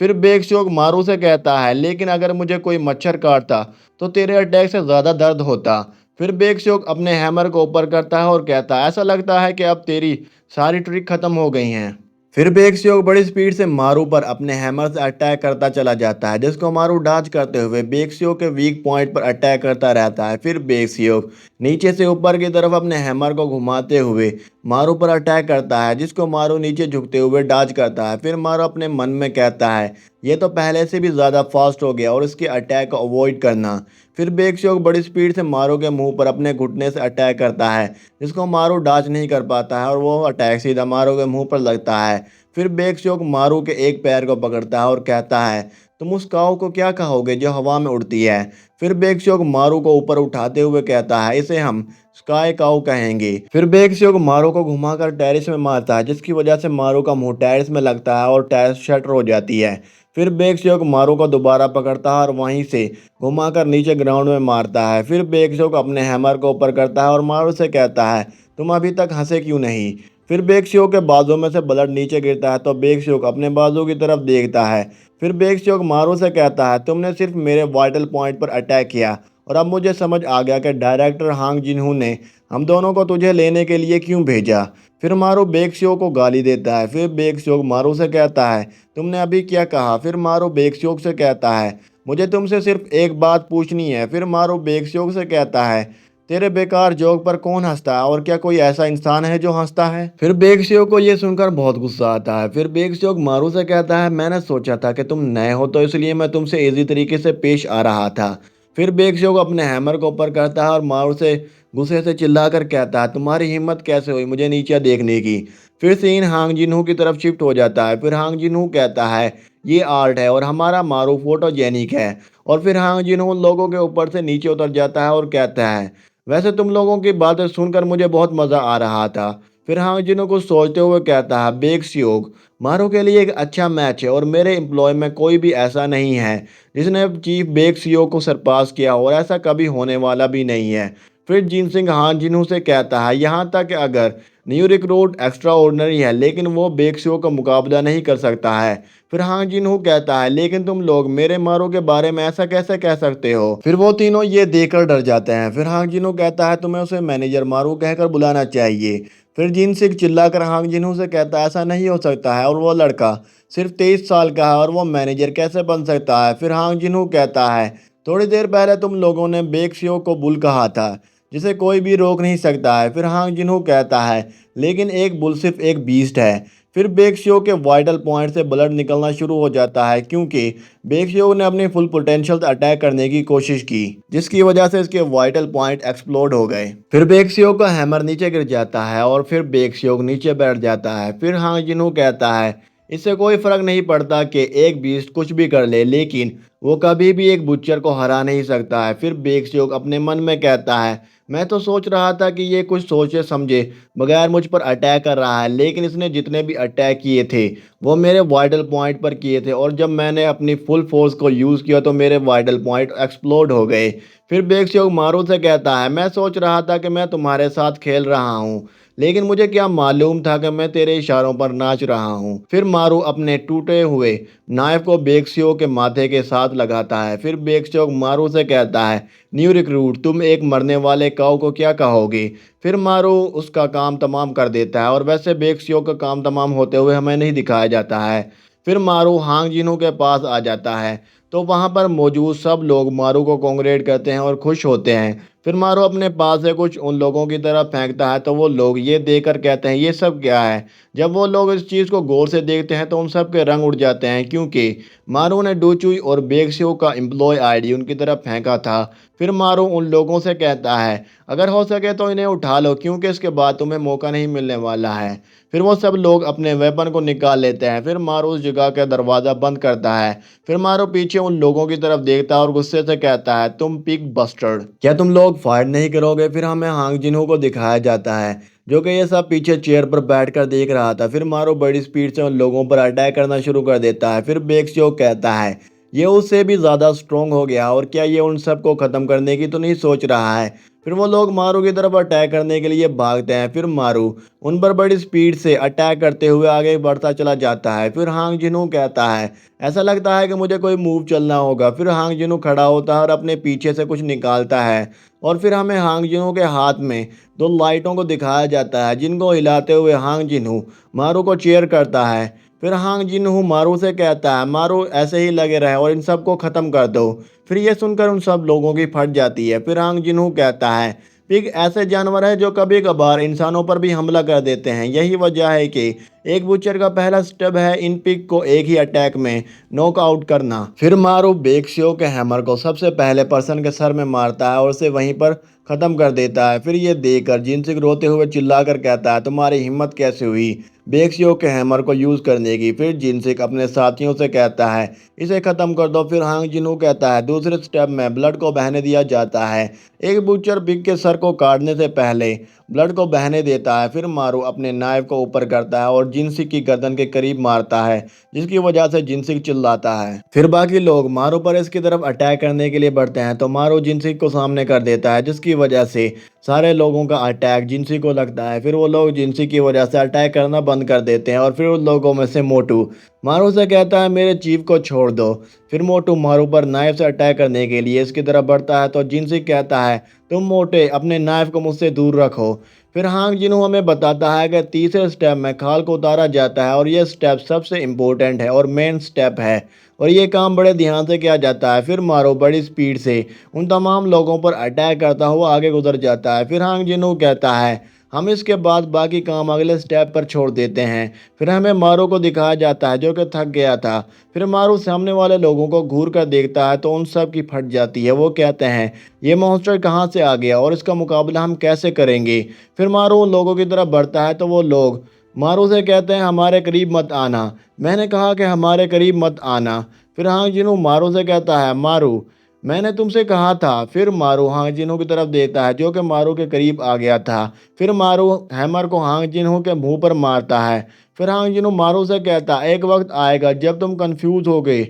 फिर बेक्सियोक मारू से कहता है, लेकिन अगर मुझे कोई मच्छर काटता तो तेरे अटैक से ज़्यादा दर्द होता। फिर बेक्सियोक अपने हैमर को ऊपर करता है और कहता है, ऐसा लगता है कि अब तेरी सारी ट्रिक खत्म हो गई हैं। फिर बेक्सियोक बड़ी स्पीड से मारू पर अपने हैमर से अटैक करता चला जाता है, जिसको मारू डॉज करते हुए बेक्सियोक के वीक पॉइंट पर अटैक करता रहता है। फिर बेक्सियोक नीचे से ऊपर की तरफ अपने हैमर को घुमाते हुए मारू पर अटैक करता है, जिसको मारू नीचे झुकते हुए डॉज करता है। फिर मारू अपने मन में कहता है, ये तो पहले से भी ज़्यादा फास्ट हो गया और इसके अटैक को अवॉइड करना। फिर बेक्सियोक बड़ी स्पीड से मारू के मुंह पर अपने घुटने से अटैक करता है, जिसको मारू डॉज नहीं कर पाता है और वो अटैक सीधा मारू के मुंह पर लगता है। फिर बेक्सियोक मारू के एक पैर को पकड़ता है और कहता है, तुम उस काऊ को क्या कहोगे जो हवा में उड़ती है? फिर बेक्सियोक मारू को ऊपर उठाते हुए कहता है, इसे हम स्काई काऊ कहेंगे। फिर बेक्सियोक मारू को घुमाकर टेरिस में मारता है, जिसकी वजह से मारू का मुंह टेरिस में लगता है और टेरिस शटर हो जाती है। फिर बेक्सियोक मारू को दोबारा पकड़ता है और वहीं से घुमाकर नीचे ग्राउंड में मारता है। फिर बेक्सियोक अपने हैमर को ऊपर करता है और मारू से कहता है, तुम अभी तक हंसे क्यों नहीं? फिर बेक्सियो के बाजू में से ब्लड नीचे गिरता है तो बेक्सियो अपने बाजू की तरफ देखता है। फिर बेक्सियो मारू से कहता है, तुमने सिर्फ मेरे वाइटल पॉइंट पर अटैक किया और अब मुझे समझ आ गया कि डायरेक्टर हांग जिनहू ने हम दोनों को तुझे लेने के लिए क्यों भेजा। फिर मारू बेक्सियो को गाली देता है। फिर बेक्सियो मारू से कहता है, तुमने अभी क्या कहा? फिर मारू बेक्सियो से कहता है, मुझे तुमसे सिर्फ एक बात पूछनी है। फिर मारू बेक्सियो से कहता है, तेरे बेकार जोक पर कौन हंसता है और क्या कोई ऐसा इंसान है जो हंसता है? फिर बेक्सियो को ये सुनकर बहुत गुस्सा आता है। फिर बेक्सियो मारू से कहता है, मैंने सोचा था कि तुम नए हो तो इसलिए मैं तुमसे इजी तरीके से पेश आ रहा था। फिर बेक्सियो अपने हैमर को ऊपर करता है और मारू से गुस्से से चिल्लाकर कहता है, तुम्हारी हिम्मत कैसे हुई मुझे नीचे देखने की? फिर सीन हांग जिनहू की तरफ शिफ्ट हो जाता है। फिर हांग जिनहू कहता है, ये आर्ट है और हमारा मारू फोटोजेनिक है। और फिर हांग जिनहू लोगों के ऊपर से नीचे उतर जाता है और कहता है, वैसे तुम लोगों की बातें सुनकर मुझे बहुत मज़ा आ रहा था। फिर हांग जिनो को सोचते हुए कहता है, बेक्सियोक मारो के लिए एक अच्छा मैच है और मेरे एम्प्लॉय में कोई भी ऐसा नहीं है जिसने चीफ बेक्सियोक को सरपास किया और ऐसा कभी होने वाला भी नहीं है। फिर जिनसिंग हांग जिनू से कहता है, यहाँ तक कि अगर न्यू रिक्रूट एक्स्ट्रा ऑर्डिनरी है लेकिन वो बेक्सियो का मुकाबला नहीं कर सकता है। फिर हांग जिनहू कहता है, लेकिन तुम लोग मेरे मारो के बारे में ऐसा कैसे कह सकते हो? फिर वो तीनों ये देखकर डर जाते हैं। फिर हांग जिनहू कहता है, तुम्हें उसे मैनेजर मारू कहकर बुलाना चाहिए। फिर जिनसिंग चिल्लाकर हांग जिनहू से कहता है, ऐसा नहीं हो सकता है और वो लड़का सिर्फ 23 साल का है और वो मैनेजर कैसे बन सकता है? फिर हांग जिनहू कहता है, थोड़ी देर पहले तुम लोगों ने बेक्सियो को बुल कहा था, जिसे कोई भी रोक नहीं सकता है। फिर हांग जिनहू कहता है, लेकिन एक बुल सिर्फ एक बीस्ट है। फिर बेक्सियो के वाइटल पॉइंट से ब्लड निकलना शुरू हो जाता है, क्योंकि बेक्सियो ने अपनी फुल पोटेंशियल से अटैक करने की कोशिश की, जिसकी वजह से इसके वाइटल पॉइंट एक्सप्लोड हो गए। फिर बेक्सियो का हैमर नीचे गिर जाता है और फिर बेक्सियो नीचे बैठ जाता है। फिर हांग जिनहू कहता है, इससे कोई फर्क नहीं पड़ता कि एक बीस्ट कुछ भी कर ले, लेकिन वो कभी भी एक बुच्चर को हरा नहीं सकता है। फिर बेक्सियो अपने मन में कहता है, मैं तो सोच रहा था कि ये कुछ सोचे समझे बगैर मुझ पर अटैक कर रहा है, लेकिन इसने जितने भी अटैक किए थे वो मेरे वाइटल पॉइंट पर किए थे और जब मैंने अपनी फुल फोर्स को यूज़ किया तो मेरे वाइटल पॉइंट एक्सप्लोड हो गए। फिर बेक्सियो मारू से कहता है, मैं सोच रहा था कि मैं तुम्हारे साथ खेल रहा हूँ, लेकिन मुझे क्या मालूम था कि मैं तेरे इशारों पर नाच रहा हूँ। फिर मारू अपने टूटे हुए नाइफ को बेक्सियो के माथे के साथ लगाता है। फिर बेक्सियो मारू से कहता है, न्यू रिक्रूट तुम एक मरने वाले काऊ को क्या कहोगे? फिर मारू उसका काम तमाम कर देता है और वैसे बेक्सियो का काम तमाम होते हुए हमें नहीं दिखाया जाता है। फिर मारू हांग जिन्हो के पास आ जाता है तो वहां पर मौजूद सब लोग मारू को कांग्रेट करते हैं और खुश होते हैं। फिर मारू अपने पास से कुछ उन लोगों की तरफ फेंकता है तो वो लोग ये देखकर कहते हैं ये सब क्या है। जब वो लोग इस चीज़ को गौर से देखते हैं तो उन सब के रंग उड़ जाते हैं क्योंकि मारू ने डूचुई और बेक्सियो का एम्प्लॉय आईडी उनकी तरफ फेंका था। फिर मारू उन लोगों से कहता है अगर हो सके तो इन्हें उठा लो क्योंकि इसके बाद तुम्हें मौका नहीं मिलने वाला है। फिर वो सब लोग अपने वेपन को निकाल लेते हैं। फिर मारू उस जगह का दरवाज़ा बंद करता है। फिर मारू पीछे उन लोगों की तरफ देखता है और गुस्से से कहता है तुम पिग बस्टर्ड, क्या तुम लोग फाइट नहीं करोगे। फिर हमें हांग जिन्हो को दिखाया जाता है जो कि ये सब पीछे चेयर पर बैठकर देख रहा था। फिर मारू बड़ी स्पीड से उन लोगों पर अटैक करना शुरू कर देता है। फिर बेक्सियो कहता है ये उससे भी ज़्यादा स्ट्रोंग हो गया और क्या ये उन सबको ख़त्म करने की तो नहीं सोच रहा है। फिर वो लोग मारू की तरफ अटैक करने के लिए भागते हैं। फिर मारू उन पर बड़ी स्पीड से अटैक करते हुए आगे बढ़ता चला जाता है। फिर हांग जिन्हो कहता है ऐसा लगता है कि मुझे कोई मूव चलना होगा। फिर हांग जिन्हो खड़ा होता है और अपने पीछे से कुछ निकालता है और फिर हमें हांग जिन्हो के हाथ में दो लाइटों को दिखाया जाता है जिनको हिलाते हुए हांग जिन्हो मारू को चेयर करता है। फिर हांग जिन्हो मारू से कहता है मारू ऐसे ही लगे रहे और इन सबको ख़त्म कर दो। फिर ये सुनकर उन सब लोगों की फट जाती है। फिर हांग जिन्हो कहता है पिग ऐसे जानवर है जो कभी कभार इंसानों पर भी हमला कर देते हैं। यही वजह है कि एक बुचर का पहला स्टेप है इन पिग को एक ही अटैक में नॉकआउट करना। फिर मारू बेक्सियो के हैमर को सबसे पहले पर्सन के सर में मारता है और उसे वहीं पर खत्म कर देता है। फिर ये देखकर जिनसिक रोते हुए चिल्लाकर कहता है तुम्हारी हिम्मत कैसे हुई बेक्सियो के हैमर को यूज करने की। फिर जिनसिक अपने साथियों से कहता है इसे खत्म कर दो। फिर हांग जिन्हो कहता है दूसरे स्टेप में ब्लड को बहने दिया जाता है। एक बुचर बिग के सर को काटने से पहले ब्लड को बहने देता है। फिर मारू अपने नाइफ को ऊपर करता है और जिनसिक की गर्दन के करीब मारता है जिसकी वजह से जिनसिक चिल्लाता है। फिर बाकी लोग मारू पर इसकी तरफ अटैक करने के लिए बढ़ते हैं तो मारू जिनसिक को सामने कर देता है जिसकी वजह से सारे लोगों का अटैक जिनसिक को लगता है। फिर वो लोग जिनसिक की वजह से अटैक करना बंद कर देते हैं और फिर उन लोगों में से मोटू मारू से कहता है मेरे चीफ को छोड़ दो। फिर मोटू मारू पर नाइफ से अटैक करने के लिए इसकी तरफ बढ़ता है तो जिनसिक कहता है तुम मोटे अपने नाइफ को मुझसे दूर रखो। फिर हांग जिन्हो हमें बताता है कि तीसरे स्टेप में खाल को उतारा जाता है और यह स्टेप सबसे इम्पोर्टेंट है और मेन स्टेप है और ये काम बड़े ध्यान से किया जाता है। फिर मारो बड़ी स्पीड से उन तमाम लोगों पर अटैक करता हुआ आगे गुजर जाता है। फिर हांग जिन्हो कहता है हम इसके बाद बाकी काम अगले स्टेप पर छोड़ देते हैं। फिर हमें मारू को दिखाया जाता है जो कि थक गया था। फिर मारू सामने वाले लोगों को घूर कर देखता है तो उन सब की फट जाती है। वो कहते हैं ये मॉन्स्टर कहाँ से आ गया और इसका मुकाबला हम कैसे करेंगे। फिर मारू उन लोगों की तरफ बढ़ता है तो वो लोग मारू से कहते हैं हमारे करीब मत आना, मैंने कहा कि हमारे करीब मत आना। फिर हांग जिन्हो मारू से कहता है मारू मैंने तुमसे कहा था। फिर मारू हांग जिन्हो की तरफ देखता है जो कि मारू के करीब आ गया था। फिर मारू हैमर को हांग जिन्हो के मुंह पर मारता है। फिर हांग जिन्हो मारू से कहता है एक वक्त आएगा जब तुम कंफ्यूज हो गए।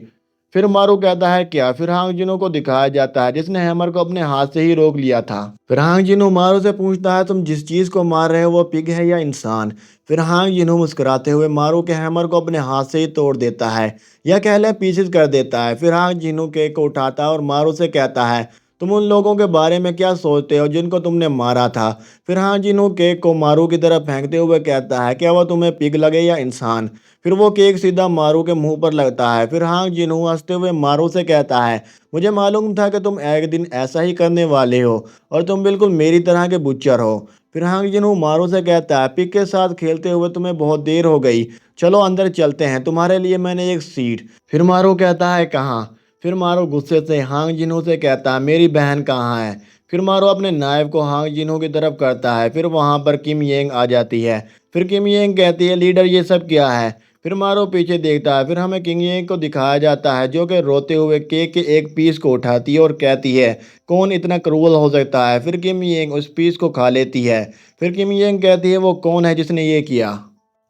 फिर मारू कहता है क्या। फिर हांग जिन्हो को दिखाया जाता है जिसने हैमर को अपने हाथ से ही रोक लिया था। फिर हांग जिन्हो मारू से पूछता है तुम जिस चीज को मार रहे हो वो पिग है या इंसान। फिर हांग जिन्हो मुस्कुराते हुए मारू के हैमर को अपने हाथ से ही तोड़ देता है या कह लें पीसेस कर देता है। फिर हांग जिन्हो केक को उठाता है और मारू से कहता है तुम उन लोगों के बारे में क्या सोचते हो जिनको तुमने मारा था। फिर हांग जिन्हो केक को मारू की तरफ फेंकते हुए कहता है क्या वो तुम्हें पिग लगे या इंसान। फिर वो केक सीधा मारू के मुंह पर लगता है। फिर हांग जिन्हो हंसते हुए मारू से कहता है मुझे मालूम था कि तुम एक दिन ऐसा ही करने वाले हो और तुम बिल्कुल मेरी तरह के बुच्चर हो। फिर हांग जिन्हो मारू से कहता है पिग के साथ खेलते हुए तुम्हें बहुत देर हो गई, चलो अंदर चलते हैं, तुम्हारे लिए मैंने एक सीट। फिर मारू कहता है कहाँ। फिर मारू गुस्से से हांग जिन्हो से कहता है मेरी बहन कहाँ है। फिर मारू अपने नायब को हांग जिन्हो की तरफ करता है। फिर वहां पर किम येंग आ जाती है। फिर किम येंग कहती है लीडर ये सब क्या है। फिर मारू पीछे देखता है। फिर हमें किंग येंग को दिखाया जाता है जो कि रोते हुए केक के एक पीस को उठाती है और कहती है कौन इतना क्रूअल हो सकता है। फिर किम येंग उस पीस को खा लेती है। फिर किम येंग कहती है वो कौन है जिसने ये किया।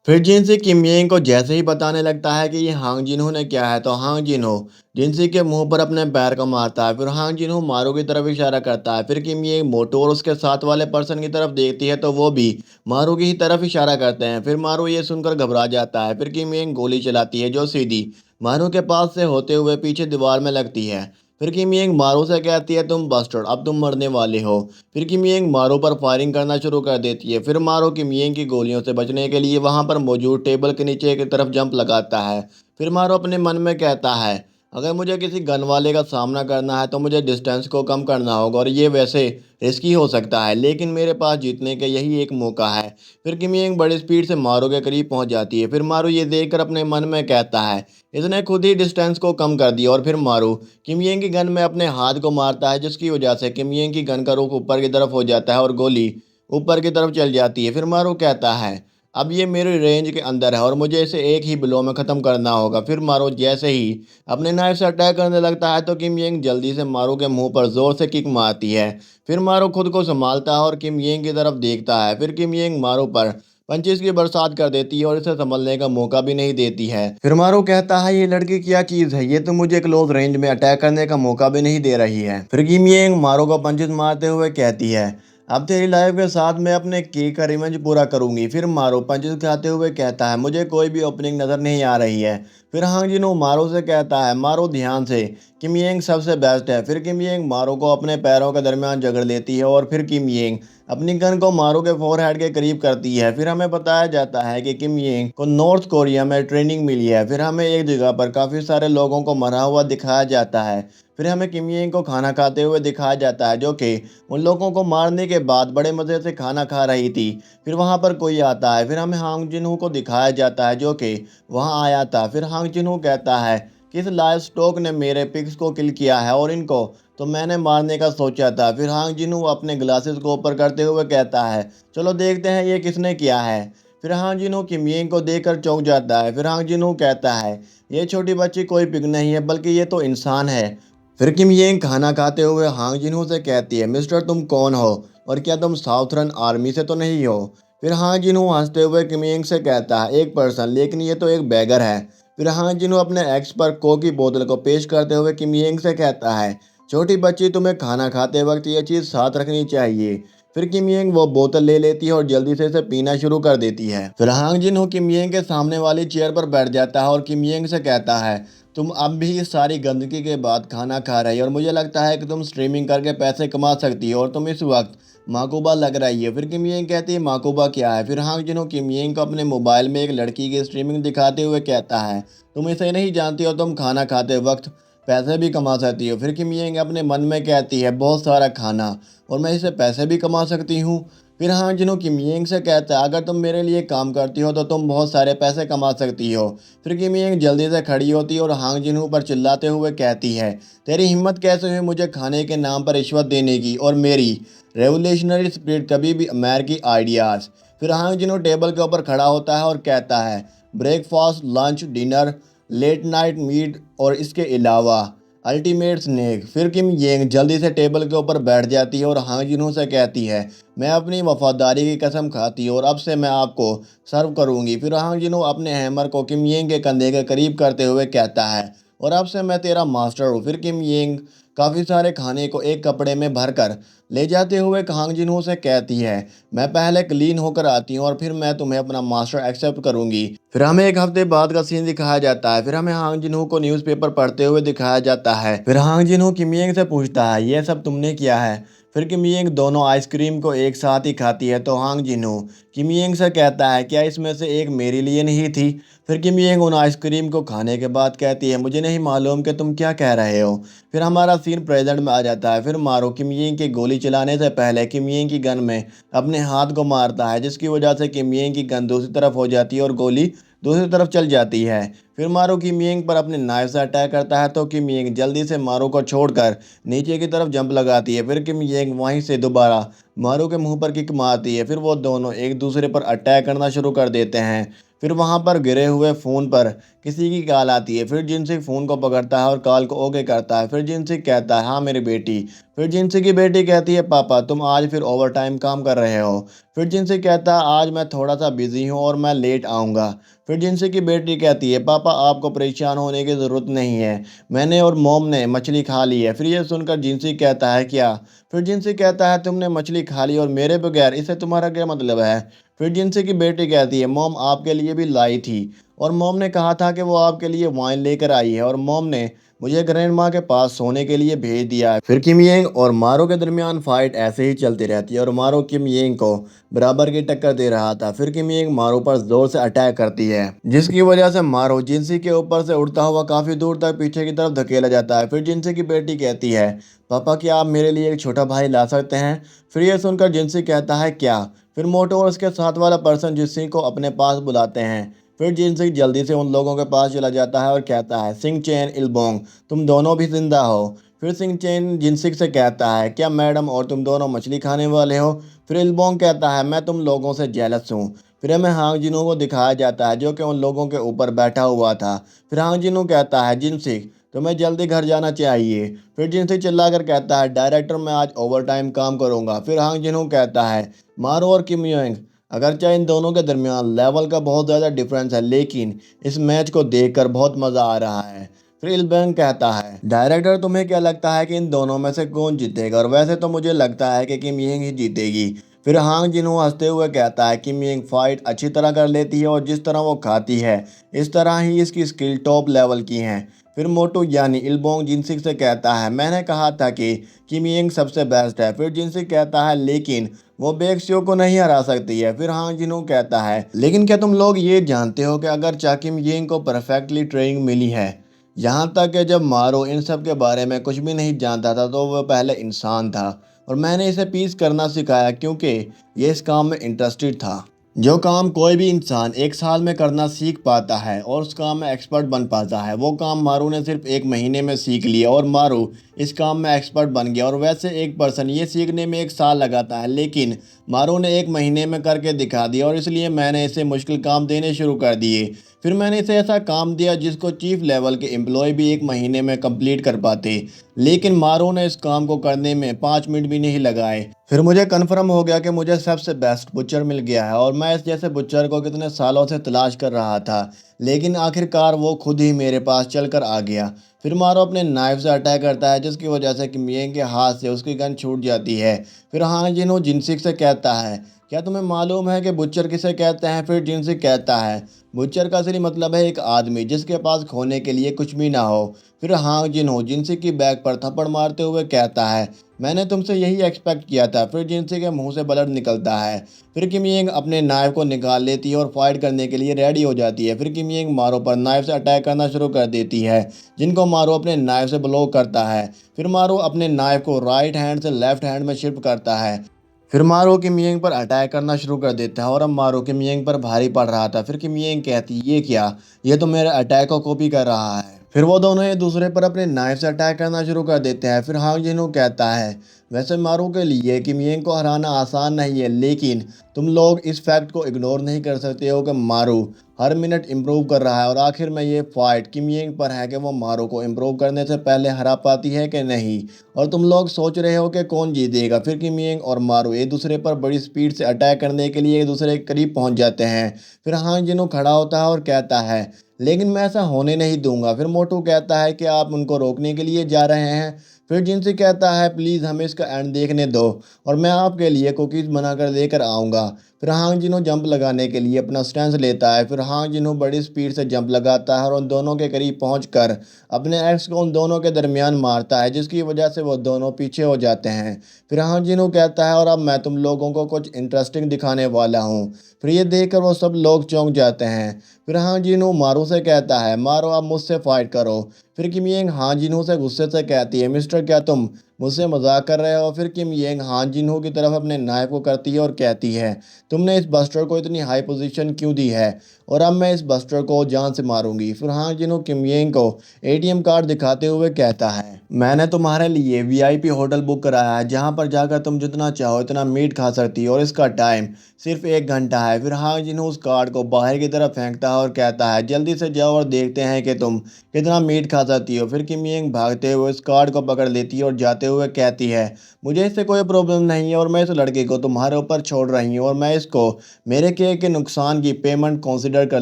फिर जिनसी किम येंग को जैसे ही बताने लगता है कि ये हांग जिन्हो ने क्या है तो हांग जिन्हो जिनसी के मुंह पर अपने पैर को मारता है। फिर हांग जिन्हो मारू की तरफ इशारा करता है। फिर किम येंग मोटू और उसके साथ वाले पर्सन की तरफ देखती है तो वो भी मारू की ही तरफ इशारा करते हैं। फिर मारू ये सुनकर घबरा जाता है। फिर किम येंग गोली चलाती है जो सीधी मारू के पास से होते हुए पीछे दीवार में लगती है। फिर किम येंग मारू से कहती है तुम बस्टर्ड अब तुम मरने वाले हो। फिर किम येंग मारू पर फायरिंग करना शुरू कर देती है। फिर मारू किम येंग की गोलियों से बचने के लिए वहां पर मौजूद टेबल के नीचे की तरफ जंप लगाता है। फिर मारो अपने मन में कहता है, अगर मुझे किसी गन वाले का सामना करना है तो मुझे डिस्टेंस को कम करना होगा और ये वैसे रिस्की हो सकता है, लेकिन मेरे पास जीतने का यही एक मौका है। फिर किमी एक बड़ी स्पीड से मारो के करीब पहुंच जाती है। फिर मारू ये देखकर अपने मन में कहता है, इसने खुद ही डिस्टेंस को कम कर दिया। और फिर मारू किम येंग की गन में अपने हाथ को मारता है, जिसकी वजह से किम येंग की गन का रुख ऊपर की तरफ हो जाता है और गोली ऊपर की तरफ चल जाती है। फिर मारू कहता है, अब ये मेरी रेंज के अंदर है और मुझे इसे एक ही ब्लो में ख़त्म करना होगा। फिर मारू जैसे ही अपने नाइफ से अटैक करने लगता है तो किम येंग जल्दी से मारू के मुंह पर जोर से किक मारती है। फिर मारू खुद को संभालता है और किम येंग की तरफ देखता है। फिर किम येंग मारू पर पंचेस की बरसात कर देती है और इसे संभलने का मौका भी नहीं देती है। फिर मारू कहता है, ये लड़की क्या चीज़ है, ये तो मुझे क्लोज रेंज में अटैक करने का मौका भी नहीं दे रही है। फिर किम येंग मारू को पंचेस मारते हुए कहती है, अब तेरी लाइफ के साथ मैं अपने की का रिवेंज पूरा करूंगी। फिर मारो पंचेस खाते हुए कहता है, मुझे कोई भी ओपनिंग नज़र नहीं आ रही है। फिर हांग जिनो मारो से कहता है, मारो ध्यान से, किम येंग सबसे बेस्ट है। फिर किम येंग मारो को अपने पैरों के दरमियान जकड़ लेती है और फिर किम येंग अपनी गन को मारो के फोरहेड के करीब करती है। फिर हमें बताया जाता है कि किम येंग को नॉर्थ कोरिया में ट्रेनिंग मिली है। फिर हमें एक जगह पर काफ़ी सारे लोगों को मरा हुआ दिखाया जाता है। फिर हमें किम येंग को खाना खाते हुए दिखाया जाता है, जो कि उन लोगों को मारने के बाद बड़े मज़े से खाना खा रही थी। फिर वहाँ पर कोई आता है। फिर हमें हांग जिनहू को दिखाया जाता है, जो कि वहाँ आया था। फिर हांग जिनहू कहता है कि इस लाइव स्टॉक ने मेरे पिग्स को किल किया है और इनको तो मैंने मारने का सोचा था। फिर हांग जिनहू अपने ग्लासेस को ऊपर करते हुए कहता है, चलो देखते हैं ये किसने किया है। फिर हांग जिनहू किम येंग को देखकर चौंक जाता है। फिर हांग जिनहू कहता है, ये छोटी बच्ची कोई पिग नहीं है, बल्कि ये तो इंसान है। फिर किम येंग खाना खाते हुए हांग जिनहू से कहती है, मिस्टर तुम कौन हो और क्या तुम साउथर्न आर्मी से तो नहीं हो। फिर हांग जिनहू हंसते हुए किम येंग से कहता है, एक पर्सन, लेकिन ये तो एक बैगर है। फिर हांग जिनहू अपने एक्स पर कोक की बोतल को पेश करते हुए किम येंग से कहता है, छोटी बच्ची तुम्हें खाना खाते वक्त ये चीज़ साथ रखनी चाहिए। फिर किम येंग वो बोतल ले लेती है और जल्दी से इसे पीना शुरू कर देती है। फिर हांग जिनहू किम येंग के सामने वाली चेयर पर बैठ जाता है और किम येंग से कहता है, तुम अब भी इस सारी गंदगी के बाद खाना खा रही हो और मुझे लगता है कि तुम स्ट्रीमिंग करके पैसे कमा सकती हो और तुम इस वक्त माकूबा लग रही है। फिर किम येंग कहती है, माकूबा क्या है। फिर हांग जिनो किम येंग को अपने मोबाइल में एक लड़की की स्ट्रीमिंग दिखाते हुए कहता है, तुम इसे नहीं जानती हो, तुम खाना खाते वक्त पैसे भी कमा सकती हो। फिर किम येंग अपने मन में कहती है, बहुत सारा खाना और मैं इससे पैसे भी कमा सकती हूँ। फिर हांग जिनो किम येंग से कहता है, अगर तुम मेरे लिए काम करती हो तो तुम बहुत सारे पैसे कमा सकती हो। फिर किम येंग जल्दी से खड़ी होती है और हांग जिनहू पर चिल्लाते हुए कहती है, तेरी हिम्मत कैसे हुई मुझे खाने के नाम पर रिश्वत देने की, और मेरी रेवोल्यूशनरी स्पिरिट कभी भी अमेरिकी आइडियाज़। फिर हांग जिनहू टेबल के ऊपर खड़ा होता है और कहता है, breakfast, lunch, dinner, late night meat और इसके अलावा अल्टीमेट स्नैक। फिर किम येंग जल्दी से टेबल के ऊपर बैठ जाती है और हांग जिनहू से कहती है, मैं अपनी वफादारी की कसम खाती हूँ और अब से मैं आपको सर्व करूंगी। फिर हांग जिनहू अपने हैमर को किम येंग के कंधे के करीब करते हुए कहता है, और अब से मैं तेरा मास्टर हूँ। फिर किम येंग काफ़ी सारे खाने को एक कपड़े में भरकर ले जाते हुए हांग जिनहू से कहती है, मैं पहले क्लीन होकर आती हूँ और फिर मैं तुम्हें अपना मास्टर एक्सेप्ट करूंगी। फिर हमें एक हफ्ते बाद का सीन दिखाया जाता है। फिर हमें हांग जिनहू को न्यूज़पेपर पढ़ते हुए दिखाया जाता है। फिर हांग जिनहू किम येंग से पूछता है, ये सब तुमने किया है। फिर किम येंग दोनों आइसक्रीम को एक साथ ही खाती है तो हांग जिनहू किम येंग से कहता है, क्या इसमें से एक मेरे लिए नहीं थी। फिर किम येंग उन आइसक्रीम को खाने के बाद कहती है, मुझे नहीं मालूम कि तुम क्या कह रहे हो। फिर हमारा सीन प्रेजेंट में आ जाता है। फिर मारो किम येंग की गोली चलाने से पहले किम येंग की गन में अपने हाथ को मारता है, जिसकी वजह से किम येंग की गन दूसरी तरफ हो जाती है और गोली दूसरी तरफ चल जाती है। फिर मारो किम येंग पर अपने नाइफ से अटैक करता है तो किम येंग जल्दी से मारो को छोड़कर नीचे की तरफ जंप लगाती है। फिर किम येंग वहीं से दोबारा मारो के मुंह पर किक मारती है। फिर वो दोनों एक दूसरे पर अटैक करना शुरू कर देते हैं। फिर वहां पर गिरे हुए फ़ोन पर किसी की कॉल आती है। फिर जिनसी फ़ोन को पकड़ता है और कॉल को ओके करता है। फिर जिनसी कहता है, हाँ मेरी बेटी। फिर जिनसी की बेटी कहती है, पापा तुम आज फिर ओवर टाइम काम कर रहे हो। फिर जिनसी कहता है, आज मैं थोड़ा सा बिजी हूँ और मैं लेट आऊँगा। फिर जिनसी की बेटी कहती है, पापा आपको परेशान होने की ज़रूरत नहीं है, मैंने और मॉम ने मछली खा ली है। फिर ये सुनकर जिनसी कहता है, क्या। फिर जिनसी कहता है, तुमने मछली खा ली और मेरे बगैर, इससे तुम्हारा क्या मतलब है। फिर जिनसी की बेटी कहती है, मॉम आपके लिए भी लाई थी और मॉम ने कहा था कि वो आपके लिए वाइन लेकर आई है और मॉम ने मुझे ग्रैंड माँ के पास सोने के लिए भेज दिया है। फिर किम येंग और मारो के दरमियान फाइट ऐसे ही चलती रहती है और मारो किम येंग को बराबर की टक्कर दे रहा था। फिर किम येंग मारो पर जोर से अटैक करती है, जिसकी वजह से मारो जिनसी के ऊपर से उड़ता हुआ काफी दूर तक पीछे की तरफ धकेला जाता है। फिर जिनसी की बेटी कहती है, पापा क्या आप मेरे लिए एक छोटा भाई ला सकते हैं? फिर यह सुनकर जिनसी कहता है, क्या? फिर मोटो और उसके साथ वाला पर्सन जिनसी को अपने पास बुलाते हैं। फिर जिनसी जल्दी से उन लोगों के पास चला जाता है और कहता है, सिंह चेन इलबोंग, तुम दोनों भी जिंदा हो? फिर सिंह चेन जिनसिक से कहता है, क्या मैडम और तुम दोनों मछली खाने वाले हो? फिर इलबोंग कहता है, मैं तुम लोगों से जेलस हूँ। फिर हमें हांग जिनू को दिखाया जाता है जो कि उन लोगों के ऊपर बैठा हुआ था। फिर हांग जिनू कहता है, जिनसिक तुम्हें जल्दी घर जाना चाहिए। फिर जिनसिक चिल्लाकर कहता है, डायरेक्टर मैं आज ओवर टाइम काम करूंगा। फिर हांग जिनू कहता है, मारो और किम योंग, अगरचे इन दोनों के दरमियान लेवल का बहुत ज़्यादा डिफरेंस है, लेकिन इस मैच को देखकर बहुत मज़ा आ रहा है। फिर इलबैंग कहता है, डायरेक्टर तुम्हें क्या लगता है कि इन दोनों में से कौन जीतेगा? और वैसे तो मुझे लगता है कि किम येंग ही जीतेगी। फिर हांग जिनहो हंसते हुए कहता है, किम येंग फाइट अच्छी तरह कर लेती है और जिस तरह वो खाती है इस तरह ही इसकी स्किल टॉप लेवल की हैं। फिर मोटू यानी इलबोंग जिनसिक से कहता है, मैंने कहा था कि किम येंग सबसे बेस्ट है। फिर जिनसिक कहता है, लेकिन वो बेक्सियो को नहीं हरा सकती है। फिर हांग जिनहो कहता है, लेकिन क्या तुम लोग ये जानते हो कि अगर किम येंग को परफेक्टली ट्रेनिंग मिली है, यहाँ तक कि जब मारो इन सब के बारे में कुछ भी नहीं जानता था तो वह पहले इंसान था और मैंने इसे पीस करना सिखाया क्योंकि ये इस काम में इंटरेस्टेड था। जो काम कोई भी इंसान एक साल में करना सीख पाता है और उस काम में एक्सपर्ट बन पाता है, वो काम मारू ने सिर्फ एक महीने में सीख लिया और मारू इस काम में एक्सपर्ट बन गया। और वैसे एक पर्सन ये सीखने में एक साल लगाता है, लेकिन मारू ने एक महीने में करके दिखा दिया और इसलिए मैंने इसे मुश्किल काम देने शुरू कर दिए। फिर मैंने इसे ऐसा काम दिया जिसको चीफ लेवल के एम्प्लॉय भी एक महीने में कंप्लीट कर पाते, लेकिन मारू ने इस काम को करने में 5 मिनट भी नहीं लगाए। फिर मुझे कन्फर्म हो गया कि मुझे सबसे बेस्ट बुचर मिल गया है और मैं इस जैसे बुचर को कितने सालों से तलाश कर रहा था, लेकिन आखिरकार वो खुद ही मेरे पास चल कर आ गया। फिर मारो अपने नाइफ से अटैक करता है जिसकी वजह से किम येंग के हाथ से उसकी गन छूट जाती है। फिर हांग जिनहो जिनसिक से कहता है, क्या तुम्हें मालूम है कि बुच्चर किसे कहते हैं? फिर जिनसिक कहता है, बुच्चर का असली मतलब है एक आदमी जिसके पास खोने के लिए कुछ भी ना हो। फिर हांग जिनहो जिनसिक की बैक पर थप्पड़ मारते हुए कहता है, मैंने तुमसे यही एक्सपेक्ट किया था। फिर जिनसिक के मुंह से ब्लड निकलता है। फिर किम येंग अपने नाइफ को निकाल लेती है और फाइट करने के लिए रेडी हो जाती है। फिर किम येंग मारो पर नाइफ से अटैक करना शुरू कर देती है, जिनको मारो अपने नाइफ से ब्लॉक करता है। फिर मारो अपने नाइफ को राइट हैंड से लेफ्ट हैंड में शिफ्ट करता है। फिर मारो किम येंग पर अटैक करना शुरू कर देता है और अब मारो किम येंग पर भारी पड़ रहा था। फिर किम येंग कहती, ये क्या, ये तो मेरे अटैक को कॉपी कर रहा है। फिर वो दोनों एक दूसरे पर अपने नाइफ से अटैक करना शुरू कर देते हैं। फिर हांग जिनहो कहता है, वैसे मारू के लिए किम येंग को हराना आसान नहीं है, लेकिन तुम लोग इस फैक्ट को इग्नोर नहीं कर सकते हो कि मारू हर मिनट इम्प्रूव कर रहा है और आखिर में ये फाइट किम येंग पर है कि वो मारू को इम्प्रूव करने से पहले हरा पाती है कि नहीं। और तुम लोग सोच रहे हो कि कौन जीतेगा। फिर किम येंग और मारू एक दूसरे पर बड़ी स्पीड से अटैक करने के लिए एक दूसरे के करीब पहुंच जाते हैं। फिर हांग जिनहो खड़ा होता है और कहता है, लेकिन मैं ऐसा होने नहीं दूंगा। फिर मोटू कहता है कि आप उनको रोकने के लिए जा रहे हैं। फिर जिनसे कहता है, प्लीज़ हमें इसका एंड देखने दो और मैं आपके लिए कुकीज़ बनाकर लेकर आऊँगा। फिर हांग जिनहो जंप लगाने के लिए अपना स्टैंड लेता है। फिर हांग जिनहो बड़ी स्पीड से जंप लगाता है और उन दोनों के करीब पहुंचकर अपने एक्स को उन दोनों के दरमियान मारता है, जिसकी वजह से वो दोनों पीछे हो जाते हैं। फिर हांग जिनहो कहता है, और अब मैं तुम लोगों को कुछ इंटरेस्टिंग दिखाने वाला हूँ। फिर ये देखकर वो सब लोग चौंक जाते हैं। फिर हांग जिनहो मारू से कहता है, मारो अब मुझसे फाइट करो। फिर किम येंग हांग जिनहो से गुस्से से कहती है, मिस्टर क्या तुम मुझसे मजाक कर रहे हो? फिर किम येंग हांग जिनहो की तरफ अपने नाइफ को करती है और कहती है, तुमने इस बस्टर को इतनी हाई पोजीशन क्यों दी है और अब मैं इस बस्टर को जान से मारूंगी। फिर हांग जिनहो किम येंग को एटीएम कार्ड दिखाते हुए कहता है, मैंने तुम्हारे लिए वीआईपी होटल बुक कराया है जहां पर जाकर तुम जितना चाहो इतना मीट खा सकती हो और इसका टाइम सिर्फ 1 घंटा है। फिर हांग जिनहो उस कार्ड को बाहर की तरफ फेंकता है और कहता है, जल्दी से जाओ और देखते हैं कि तुम कितना मीट खा सकती हो। फिर किम येंग भागते हुए उस कार्ड को पकड़ लेती है और जाते हुए कहती है, मुझे इससे कोई प्रॉब्लम नहीं है और मैं इस लड़के को तुम्हारे ऊपर छोड़ रही हूँ और मैं इसको मेरे केक के नुकसान की पेमेंट कंसिडर कर